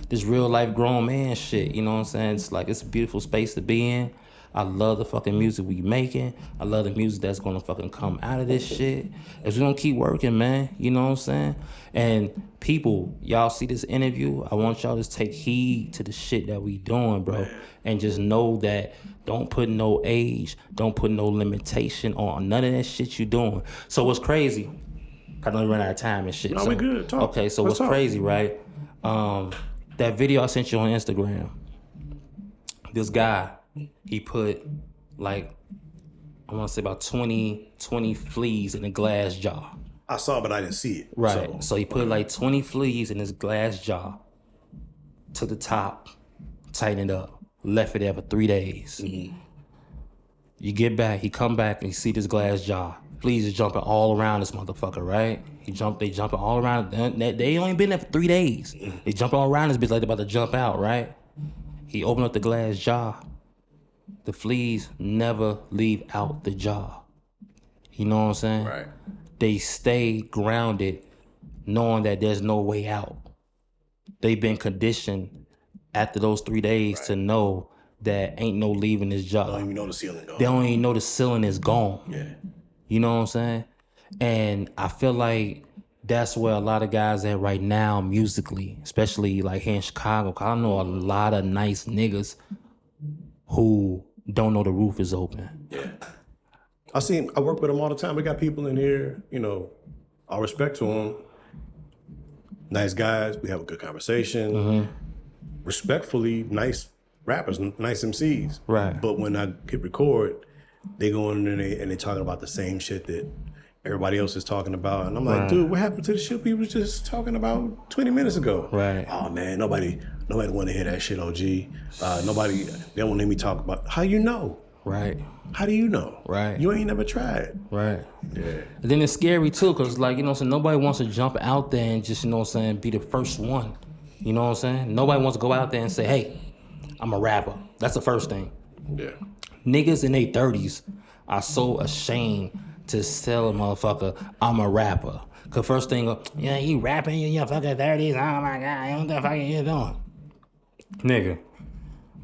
This real life grown man shit. You know what I'm saying? It's like, it's a beautiful space to be in. I love the fucking music we making. I love the music that's gonna fucking come out of this shit. If we gonna keep working, man, you know what I'm saying? And people, y'all see this interview, I want y'all to take heed to the shit that we doing, bro. And just know that don't put no age, don't put no limitation on none of that shit you doing. So what's crazy, I don't run out of time and shit. No, we good, talk. Okay, so what's crazy, right? That video I sent you on Instagram, this guy, he put like, I want to say about 20 fleas in a glass jar. I saw it, but I didn't see it. Right. So he put like 20 fleas in his glass jar to the top, tightened it up, left it there for 3 days. Mm-hmm. You get back, he come back and you see this glass jar. Fleas is jumping all around this motherfucker, right? They jumping all around. They only been there for 3 days. They jumping all around this bitch like they about to jump out, right? He opened up the glass jar. The fleas never leave out the jar. You know what I'm saying? Right. They stay grounded knowing that there's no way out. They've been conditioned after those 3 days to know that ain't no leaving this jar. They don't even know the ceiling gone. They don't even know the ceiling is gone. Yeah. You know what I'm saying? And I feel like that's where a lot of guys at right now musically, especially like here in Chicago. 'Cause I know a lot of nice niggas who don't know the roof is open. Yeah. I work with them all the time. We got people in here, you know, all respect to them. Nice guys. We have a good conversation. Mm-hmm. Respectfully, nice rappers, nice MCs. Right. But when I hit record, they go in and they talking about the same shit that everybody else is talking about. And I'm like, dude, what happened to the shit we was just talking about 20 minutes ago? Right. Oh, man, nobody want to hear that shit, OG. They don't want to hear me talk about, how you know? Right. How do you know? Right. You ain't never tried. Right. Yeah. And then it's scary too, because like, you know what I'm saying, nobody wants to jump out there and just, you know what I'm saying, be the first one. You know what I'm saying? Nobody wants to go out there and say, hey, I'm a rapper. That's the first thing. Yeah. Niggas in their 30s are so ashamed to tell a motherfucker, I'm a rapper. Cause first thing, yeah, you rapping in your fucking 30s, oh my God, what the fuck are you doing? Nigga,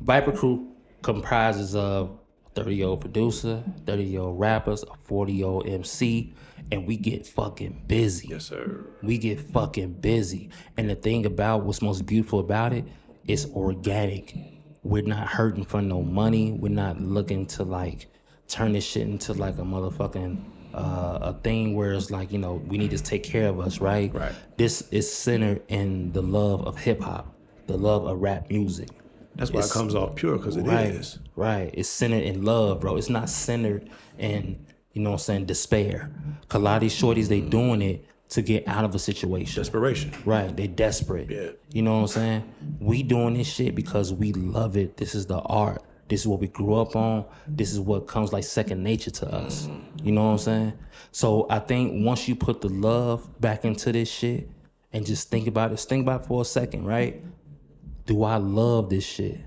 vipercrew comprises of 30-year-old producer, 30-year-old rappers, a 40-year-old MC, and we get fucking busy. Yes, sir. We get fucking busy. And the thing about what's most beautiful about it, it's organic. We're not hurting for no money. We're not looking to like turn this shit into like a motherfucking a thing where it's like, you know, we need to take care of us, right? Right. This is centered in the love of hip hop, the love of rap music. That's why it comes off pure, because it is. Right. It's centered in love, bro. It's not centered in, you know what I'm saying, despair. 'Cause a lot of these shorties, they doing it to get out of a situation. Desperation. Right. They desperate. Yeah. You know what I'm saying? We doing this shit because we love it. This is the art. This is what we grew up on. This is what comes like second nature to us. You know what I'm saying? So I think once you put the love back into this shit and just think about it for a second, right? Do I love this shit?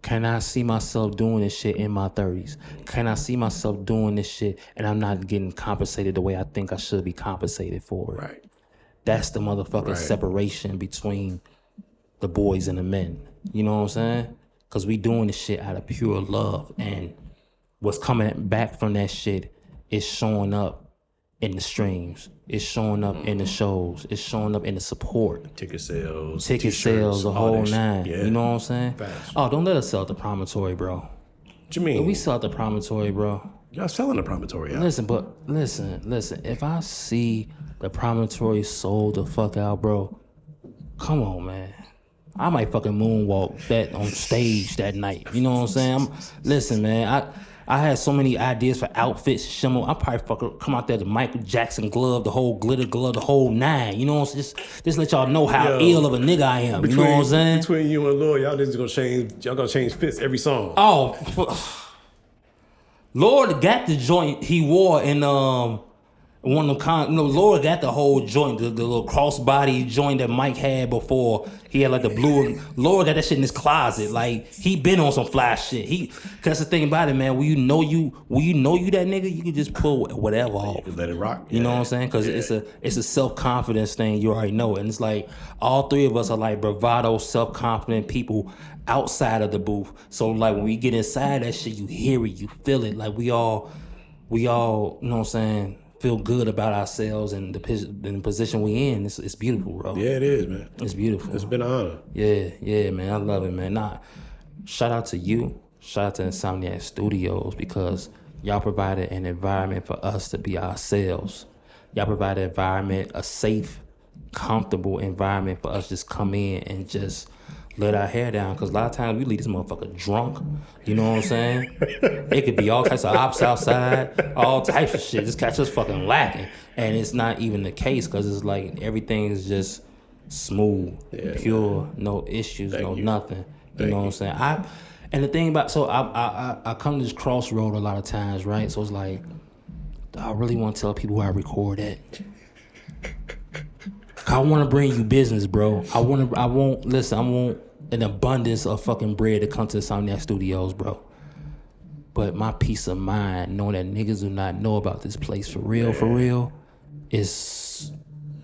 Can I see myself doing this shit in my 30s? Can I see myself doing this shit and I'm not getting compensated the way I think I should be compensated for it? Right. That's the motherfucking separation between the boys and the men. You know what I'm saying? Because we doing this shit out of pure love. And what's coming back from that shit is showing up in the streams. It's showing up in the shows. It's showing up in the support. Ticket sales, the whole nine. Yeah. You know what I'm saying? Fast. Oh, don't let us sell at the Promontory, bro. What you mean? We sell at the Promontory, bro. Y'all selling the Promontory out. Listen. If I see the Promontory sold the fuck out, bro, come on, man. I might fucking moonwalk that on stage that night. You know what I'm saying? Listen, man. I had so many ideas for outfits, shimmer. I probably fucking come out there the Michael Jackson glove, the whole glitter glove, the whole nine. You know, just let y'all know how ill of a nigga I am. You know what I'm saying? Between you and Lord, y'all gonna change fits every song. Oh, Lord got the joint he wore in one of them Lord got the whole joint, the little crossbody joint that Mike had before. He had like the blue. Lord got that shit in his closet. Like he been on some fly shit. Cause that's the thing about it, man. When you know you that nigga, you can just pull whatever off. Let it rock. You know what I'm saying? Cause it's a self-confidence thing. You already know it. And it's like all three of us are like bravado, self-confident people outside of the booth. So like when we get inside that shit, you hear it, you feel it. Like we all, you know what I'm saying? Feel good about ourselves and the position we in. It's beautiful, bro. Yeah, it is, man. It's beautiful. It's been an honor. Yeah, man. I love it, man. Shout out to you. Shout out to Insomniac Studios because y'all provided an environment for us to be ourselves. Y'all provided an environment, a safe, comfortable environment for us to just come in and just let our hair down. Because a lot of times we leave this motherfucker drunk. You know what I'm saying? It could be all types of ops outside, all types of shit. Just catch us fucking lacking. And it's not even the case because it's like everything is just smooth, pure, man. No issues, nothing. You know what I'm saying? And the thing about, so I come to this crossroad a lot of times, right? So it's like, I really want to tell people where I record at. I want to bring you business, bro. I want an abundance of fucking bread to come to Insomniac Studios, bro. But my peace of mind, knowing that niggas do not know about this place for real, is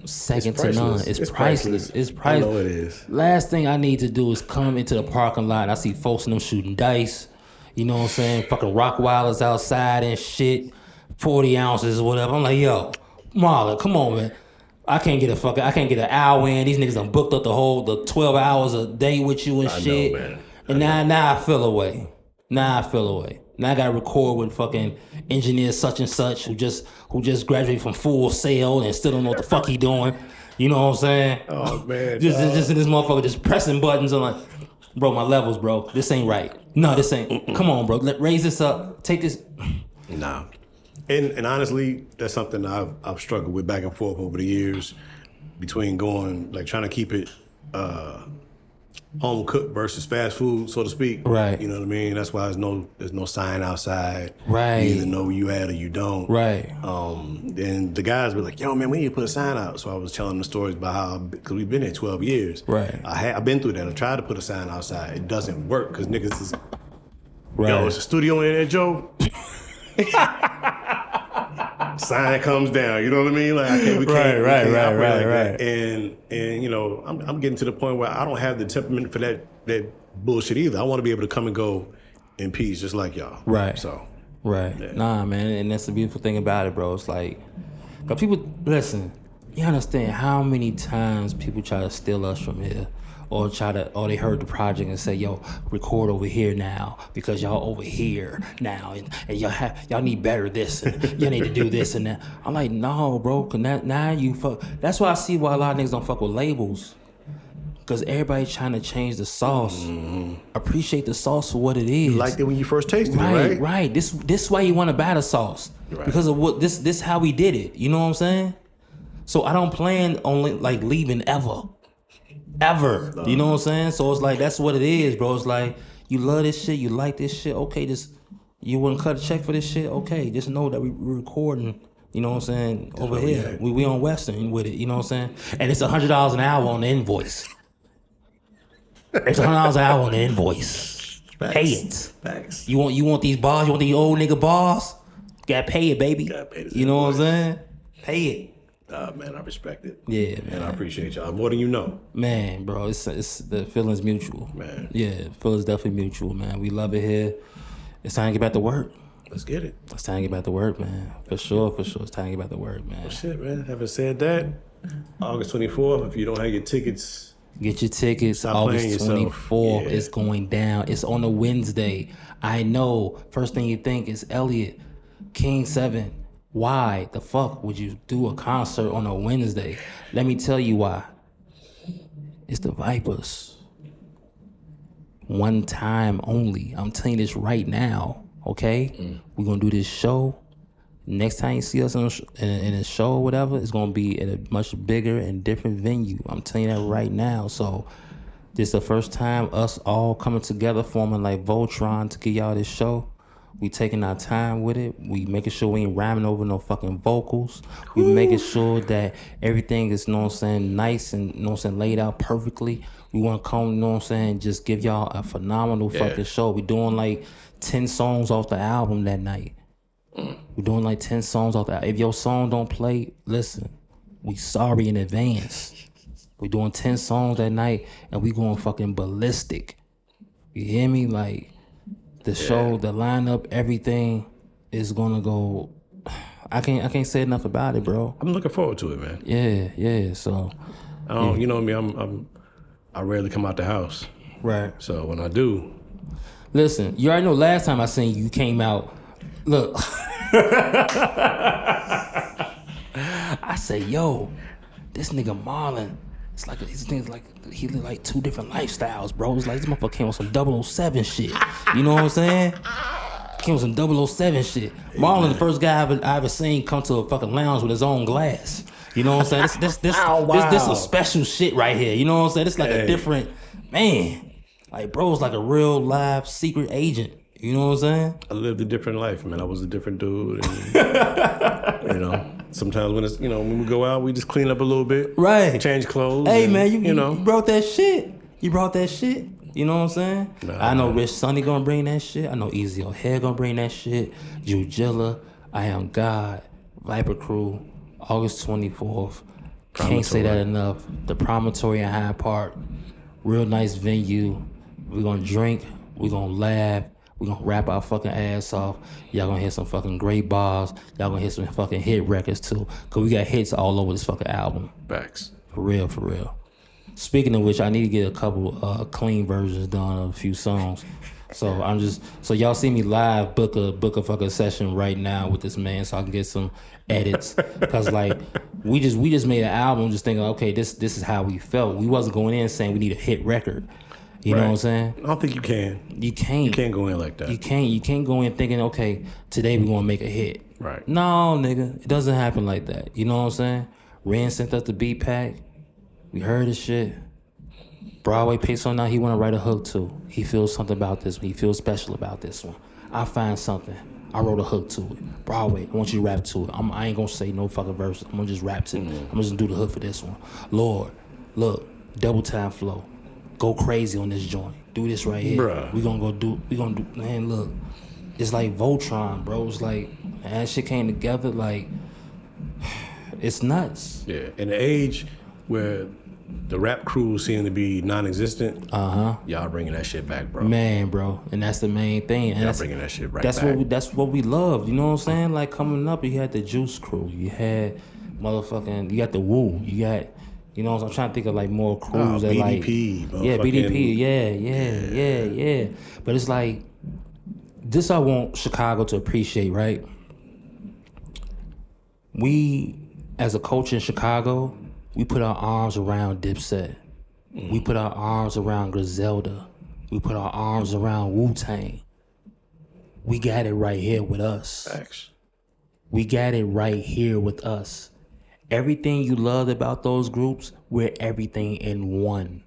second to none. It's priceless. It's priceless. I know it is. Last thing I need to do is come into the parking lot and I see folks in them shooting dice. You know what I'm saying? Fucking Rockwilders outside and shit. 40 ounces or whatever. I'm like, yo, Marlon, come on, man. I can't get an hour in. These niggas done booked up the 12 hours a day with you and shit. I know, man. And now I feel away. Now I gotta record with fucking engineer such and such who just graduated from Full Sail and still don't know what the fuck he doing. You know what I'm saying? Oh man. just in this motherfucker just pressing buttons. I'm like, bro, my levels, bro. This ain't right. No, this ain't. Come on, bro. Raise this up. Take this. Nah. And honestly, that's something I've struggled with back and forth over the years between trying to keep it home cooked versus fast food, so to speak. Right. You know what I mean? That's why there's no sign outside. Right. You either know where you at or you don't. Right. Then the guys were like, yo, man, we need to put a sign out. So I was telling them the stories about how, because we've been here 12 years. Right. I've been through that. I tried to put a sign outside. It doesn't work because niggas is, right. Yo, it's a studio in there, Joe. Sign comes down, you know what I mean? Like we can't operate like that. And you know, I'm getting to the point where I don't have the temperament for that bullshit either. I want to be able to come and go in peace, just like y'all. Right. So. Right. Yeah. Nah, man, and that's the beautiful thing about it, bro. It's like, but people listen. You understand how many times people try to steal us from here, or they heard the project and say, yo, record over here now because y'all over here now and y'all need better this and y'all need to do this and that. I'm like, no, bro, cause now you fuck. That's why I see why a lot of niggas don't fuck with labels. Cause everybody trying to change the sauce. Mm-hmm. Appreciate the sauce for what it is. You liked it when you first tasted it, right? Right. This is why you want to buy the sauce. Right. Because of what this how we did it. You know what I'm saying? So I don't plan on like leaving ever. You know what I'm saying? So it's like, that's what it is, bro. It's like, you love this shit, you like this shit, okay, you wouldn't cut a check for this shit, okay, just know that we're recording, you know what I'm saying, over here. We on Western with it, you know what I'm saying? And it's $100 an hour on the invoice. It's $100 an hour on the invoice. Facts. Pay it. Facts. You want these bars, you want these old nigga bars? Gotta pay it, baby. You know what I'm saying? Pay it. Man, I respect it. Yeah, man. And I appreciate y'all more than you know. Man, bro, it's the feeling's mutual. Man. Yeah, feeling's definitely mutual, man. We love it here. It's time to get back to work. Let's get it. It's time to get back to work, man. For sure. It's time to get back to work, man. Well, shit, man. Having said that, August 24th, if you don't have your tickets, get your tickets. Stop August 24th. It's going down. It's on a Wednesday. I know. First thing you think is Elliot, KngSvn. Why the fuck would you do a concert on a Wednesday? Let me tell you why. It's the Vipers. One time only. I'm telling you this right now. Okay? We're going to do this show. Next time you see us in a show or whatever, it's going to be at a much bigger and different venue. I'm telling you that right now. So this is the first time us all coming together, forming like Voltron to give y'all this show. We taking our time with it. We making sure we ain't rhyming over no fucking vocals. We making sure that everything is, nice and, laid out perfectly. We want to come, just give y'all a phenomenal fucking show. We doing like 10 songs off the album that night. We're doing like 10 songs off the album. If your song don't play, listen, we sorry in advance. We're doing 10 songs that night and we going fucking ballistic. You hear me? Like, the show, the lineup, everything is gonna go. I can't say enough about it, bro. I'm looking forward to it, man. Yeah. So, you know me. I rarely come out the house. Right. So when I do, listen. You already know. Last time I seen you came out. Look, I say, yo, this nigga Marlon. It's like he live like two different lifestyles, bro. It's like this motherfucker came on some 007 shit. You know what I'm saying? Came on some 007 shit. Marlon, the first guy I ever seen come to a fucking lounge with his own glass. You know what I'm saying? This is special shit right here. You know what I'm saying? It's like a different man. Like bro's like a real live secret agent. You know what I'm saying? I lived a different life, man. I was a different dude. And, sometimes when it's, when we go out, we just clean up a little bit. Right. Change clothes. Hey, man, you brought that shit. You brought that shit. You know what I'm saying? Nah, I know Rich Sonny gonna bring that shit. I know Easy O'Hare gonna bring that shit. Jujilla, I Am God, vipercrew, August 24th. Can't say that enough. The Promontory in Hyde Park. Real nice venue. We're gonna drink. We're gonna laugh. We're gonna rap our fucking ass off. Y'all gonna hear some fucking great bars. Y'all gonna hear some fucking hit records too. Cause we got hits all over this fucking album. Facts. For real. Speaking of which, I need to get a couple clean versions done of a few songs. So y'all see me live book a fucking session right now with this man so I can get some edits. Cause like we just made an album just thinking, okay, this is how we felt. We wasn't going in saying we need a hit record. You know what I'm saying? I don't think you can. You can't. You can't go in like that. You can't go in thinking, okay, today we're gonna make a hit. Right. No, nigga. It doesn't happen like that. You know what I'm saying? Ren sent us the beat pack. We heard his shit. Broadway picked something out he wanna write a hook to. He feels something about this one. He feels special about this one. I find something. I wrote a hook to it. Broadway, I want you to rap to it. I ain't gonna say no fucking verse. I'm gonna just rap to it. I'm gonna just do the hook for this one. Lord, look, double time flow. Go crazy on this joint. Do this right here. Bruh. We gonna do, man, look. It's like Voltron, bro. It's like, man, that shit came together, like, it's nuts. Yeah, in the age where the rap crew seem to be non-existent, y'all bringing that shit back, bro. Man, bro. And that's the main thing. And y'all bringing that shit back. That's what we love. You know what I'm saying? Like, coming up, you had the Juice Crew. You had you got the Woo. You got... You know, I'm trying to think of like more crews that BDP, like, BDP, yeah. But it's like, this I want Chicago to appreciate, right? We, as a culture in Chicago, we put our arms around Dipset. We put our arms around Griselda. We put our arms around Wu-Tang. We got it right here with us. Facts. We got it right here with us. Everything you loved about those groups, we're everything in one.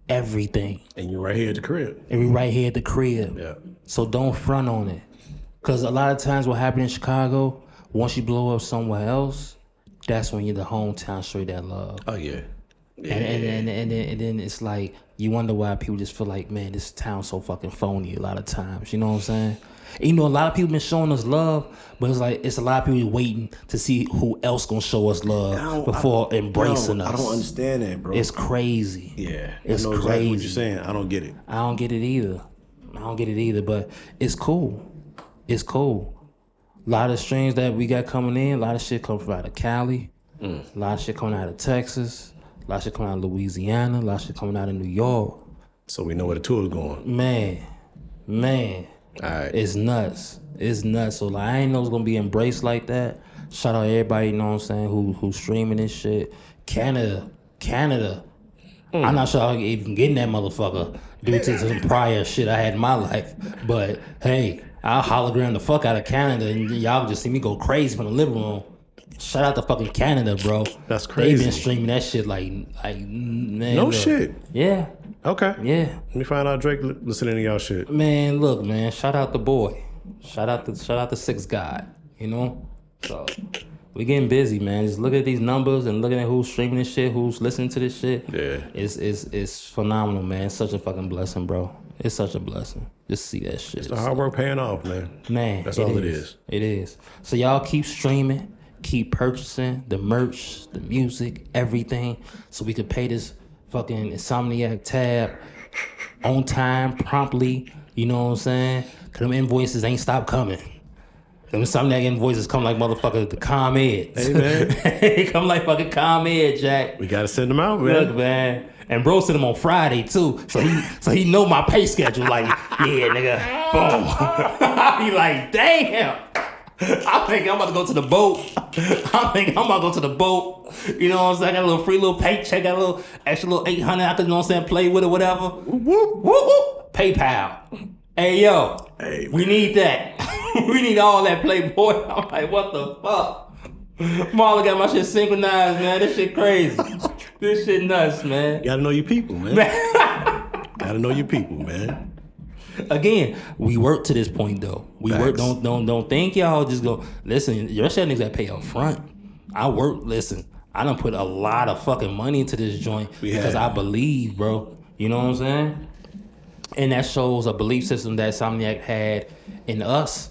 Everything. And you're right here at the crib. And we right here at the crib. Yeah. So don't front on it. Because a lot of times what happened in Chicago, once you blow up somewhere else, that's when you're the hometown straight that love. Oh, yeah. And then it's like, you wonder why people just feel like, man, this town's so fucking phony a lot of times. You know what I'm saying? And, you know, a lot of people been showing us love, but it's like, it's a lot of people waiting to see who else gonna show us love before embracing us. I don't understand that, bro. It's crazy. Yeah. It's I know crazy. Exactly what you're saying. I don't get it. I don't get it either, but it's cool. It's cool. A lot of streams that we got coming in, a lot of shit coming from out of Cali, a lot of shit coming out of Texas, a lot of shit coming out of Louisiana, a lot of shit coming out of New York. So we know where the tour is going. Man. All right. It's nuts. So like, I ain't know it's gonna be embraced like that. Shout out everybody, you know what I'm saying, who's streaming this shit. Canada. I'm not sure I can even get in that motherfucker due to some prior shit I had in my life. But hey, I'll hologram the fuck out of Canada, and y'all just see me go crazy from the living room. Shout out to fucking Canada, bro. That's crazy. They've been streaming that shit like man. No look. shit. Yeah. Okay. Yeah. Let me find out Drake listening to y'all shit. Man, look, man. Shout out the boy. Shout out the Six God. You know. So we getting busy, man. Just look at these numbers and looking at who's streaming this shit, who's listening to this shit. Yeah. It's phenomenal, man. It's such a fucking blessing, bro. It's such a blessing. Just see that shit. It's the hard work paying off, man. Man, that's all it is. It is. So y'all keep streaming, keep purchasing the merch, the music, everything, so we could pay this fucking Insomniac tab on time, promptly. You know what I'm saying? Cause them invoices ain't stopped coming. Them Insomniac invoices come like motherfucker the ComEd. Hey, man. They come like fucking ComEd, Jack. We gotta send them out, man. Look, man. And bro sent them on Friday too, so he know my pay schedule. Like, yeah, nigga, boom. I be like, damn. I think I'm about to go to the boat. You know what I'm saying? I got a little free little paycheck, got a little extra little 800 I could, you know what I'm saying, play with or whatever. Whoop, whoop. PayPal. Hey yo, hey, we need that. We need all that, Playboy. I'm like, what the fuck? Marlon got my shit synchronized, man. This shit crazy. This shit nuts, man. You gotta know your people, man. Gotta know your people, man. Again, we work to this point though. We work. Don't think y'all just go. Listen, your shit niggas that pay up front. I work. Listen, I done put a lot of fucking money into this joint because I believe, bro. You know what I'm saying? And that shows a belief system that Insomniac had in us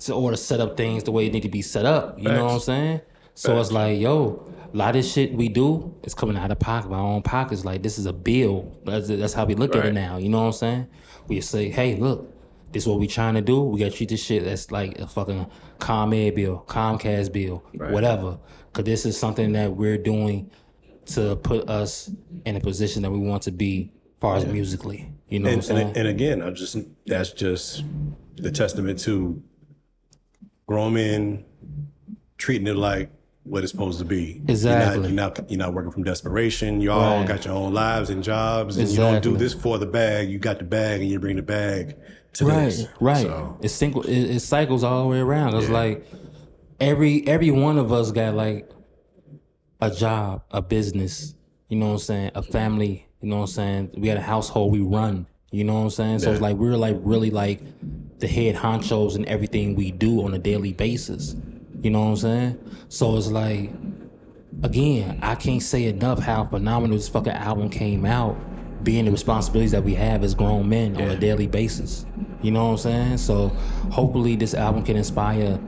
in order to set up things the way it need to be set up. You know what I'm saying? So it's like, yo, a lot of this shit we do is coming out of pocket, my own pockets. Like, this is a bill. That's how we look at it now. You know what I'm saying? We say, hey, look, this is what we trying to do. We got to treat this shit as like a fucking ComEd bill, Comcast bill, whatever. Because this is something that we're doing to put us in a position that we want to be as far as musically. You know what I'm saying? And again, that's just the testament to grown men treating it like what it's supposed to be. Exactly. You're not working from desperation. You all got your own lives and jobs, and you don't do this for the bag. You got the bag, and you bring the bag to this. Right. So. It cycles all the way around. It's like every one of us got like a job, a business. You know what I'm saying? A family. You know what I'm saying? We got a household we run. You know what I'm saying? So it's like we're like really like the head honchos in everything we do on a daily basis. You know what I'm saying? So it's like, again, I can't say enough how phenomenal this fucking album came out, being the responsibilities that we have as grown men on a daily basis. You know what I'm saying? So hopefully this album can inspire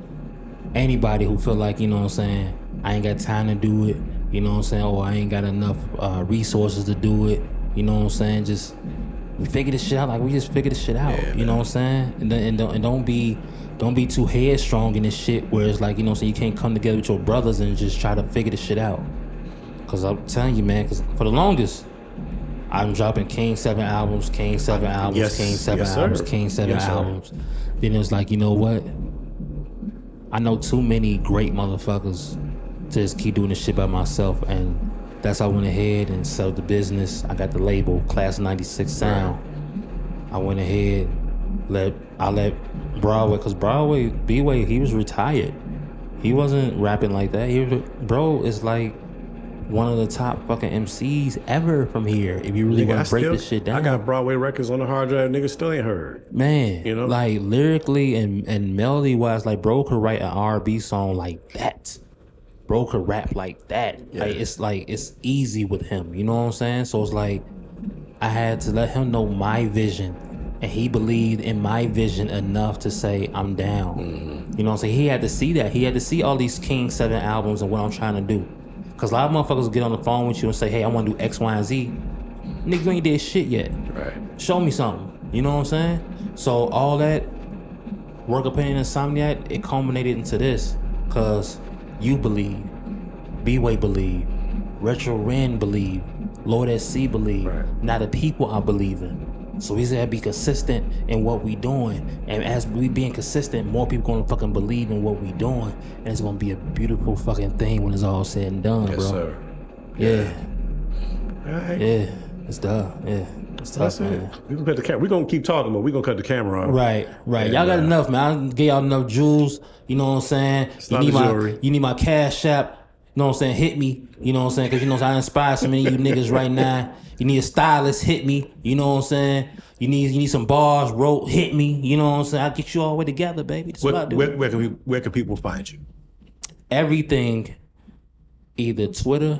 anybody who feel like, you know what I'm saying, I ain't got time to do it, you know what I'm saying, or I ain't got enough resources to do it, you know what I'm saying? Just we figure this shit out like we just figure this shit out, you know what I'm saying? And don't be too headstrong in this shit where it's like, you know what I'm saying, you can't come together with your brothers and just try to figure this shit out. Cause I'm telling you, man, cause for the longest, I'm dropping KngSvn albums, KngSvn albums, KngSvn albums, KngSvn albums. Then it's like, you know what? I know too many great motherfuckers to just keep doing this shit by myself, and that's how I went ahead and set up the business. I got the label, Class 96 Sound. I went ahead, I let Broadway, cause Broadway, B-Way, he was retired. He wasn't rapping like that. Bro is like one of the top fucking MCs ever from here. If you really want to break this shit down. I got Broadway records on the hard drive, niggas still ain't heard. Man, you know, like lyrically and melody wise, like bro could write an R&B song like that. Bro could rap like that. Like it's easy with him. You know what I'm saying? So it's like I had to let him know my vision. And he believed in my vision enough to say, I'm down. Mm-hmm. You know what I'm saying? He had to see that. He had to see all these KngSvn albums and what I'm trying to do. Because a lot of motherfuckers get on the phone with you and say, hey, I want to do X, Y, and Z. Nigga, you ain't did shit yet. Right. Show me something. You know what I'm saying? So all that work up in Insomniac, it culminated into this. Because you believe, B-Way believe, Retro Ren believe, Lord SC believe. Right. Now the people I believe in. So we gotta be consistent in what we doing. And as we being consistent, more people gonna fucking believe in what we doing. And it's gonna be a beautiful fucking thing when it's all said and done, bro. Yes, sir. Yeah. All right. Yeah. It's done. Yeah. That's it. We can cut the camera. We're gonna keep talking, but we're gonna cut the camera off. Right. And, y'all got enough, man. I gave y'all enough jewels. You know what I'm saying? You need my Cash App. You know what I'm saying? Hit me. You know what I'm saying? Because you know I inspire so many of you niggas right now. You need a stylist, hit me. You know what I'm saying? You need some bars, wrote, hit me. You know what I'm saying? I'll get you all the way together, baby. That's what I do. Where can people find you? Everything, either Twitter,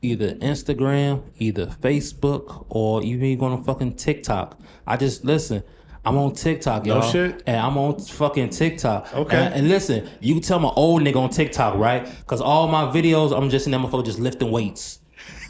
either Instagram, either Facebook, or even going on fucking TikTok. Listen, I'm on TikTok, y'all. No shit. And I'm on fucking TikTok. Okay. And listen, you can tell my old nigga on TikTok, right? Because all my videos, I'm just in that motherfucker just lifting weights.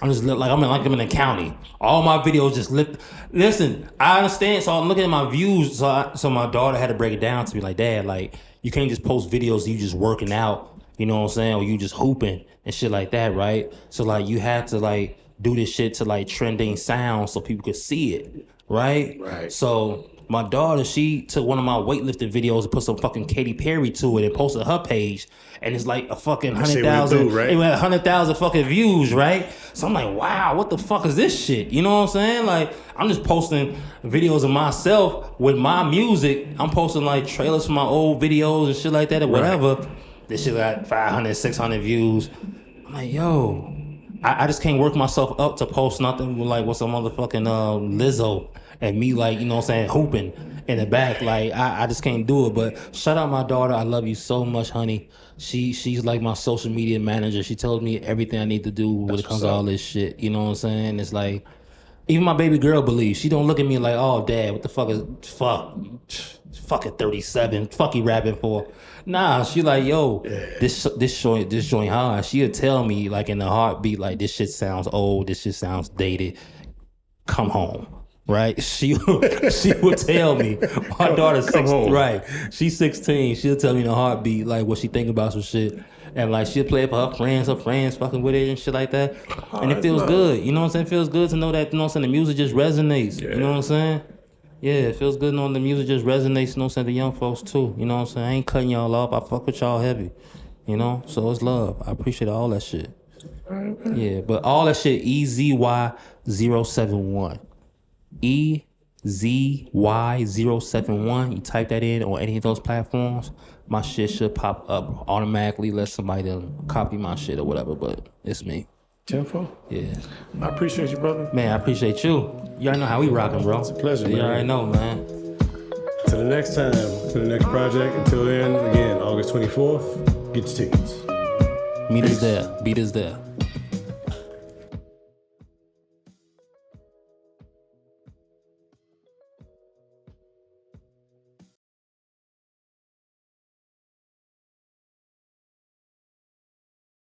I'm just like I'm in the county. All my videos just lift. Listen, I understand. So I'm looking at my views. So my daughter had to break it down to me like, Dad, like you can't just post videos of you just working out. You know what I'm saying? Or you just hooping and shit like that, right? So like you had to like do this shit to like trending sound so people could see it, right? Right. So my daughter, she took one of my weightlifting videos and put some fucking Katy Perry to it and posted her page, and it's like a fucking 100,000. Right? It went 100,000 fucking views, right? So I'm like, wow, what the fuck is this shit? You know what I'm saying? Like, I'm just posting videos of myself with my music. I'm posting like trailers for my old videos and shit like that or whatever. Right. This shit got 500, 600 views. I'm like, yo, I just can't work myself up to post nothing like with some motherfucking Lizzo and me like, you know what I'm saying, hooping in the back. Like, I just can't do it. But shout out my daughter. I love you so much, honey. She's like my social media manager. She tells me everything I need to do when it comes to all this shit. You know what I'm saying? It's like, even my baby girl believes. She don't look at me like, oh, Dad, what the fuck is, fuck at 37. Fuck you rapping for? Nah, she like, yo, this joint hard. She'll tell me like in a heartbeat, like, this shit sounds old. This shit sounds dated. Come home. Right, she would tell me. My daughter's 16, right? She's 16. She'll tell me in a heartbeat like what she think about some shit, and like she'll play it for her friends fucking with it and shit like that. And it feels good. You know what I'm saying? It feels good to know that. You know what I'm saying? The music just resonates. Yeah. You know what I'm saying? Yeah, it feels good knowing the music just resonates. You know what I'm saying? The young folks too. You know what I'm saying? I ain't cutting y'all off. I fuck with y'all heavy. You know, so it's love. I appreciate all that shit. Yeah, but all that shit EZY071. EZY071. You type that in on any of those platforms, my shit should pop up automatically unless somebody done copy my shit or whatever, but it's me. Tenfold? Yeah. I appreciate you, brother. Man, I appreciate you. You already know how we rocking, bro. It's a pleasure, man. You already know, man. Till the next time, to the next project. Until then, again, August 24th, get your tickets. Meet us there. Beat us there.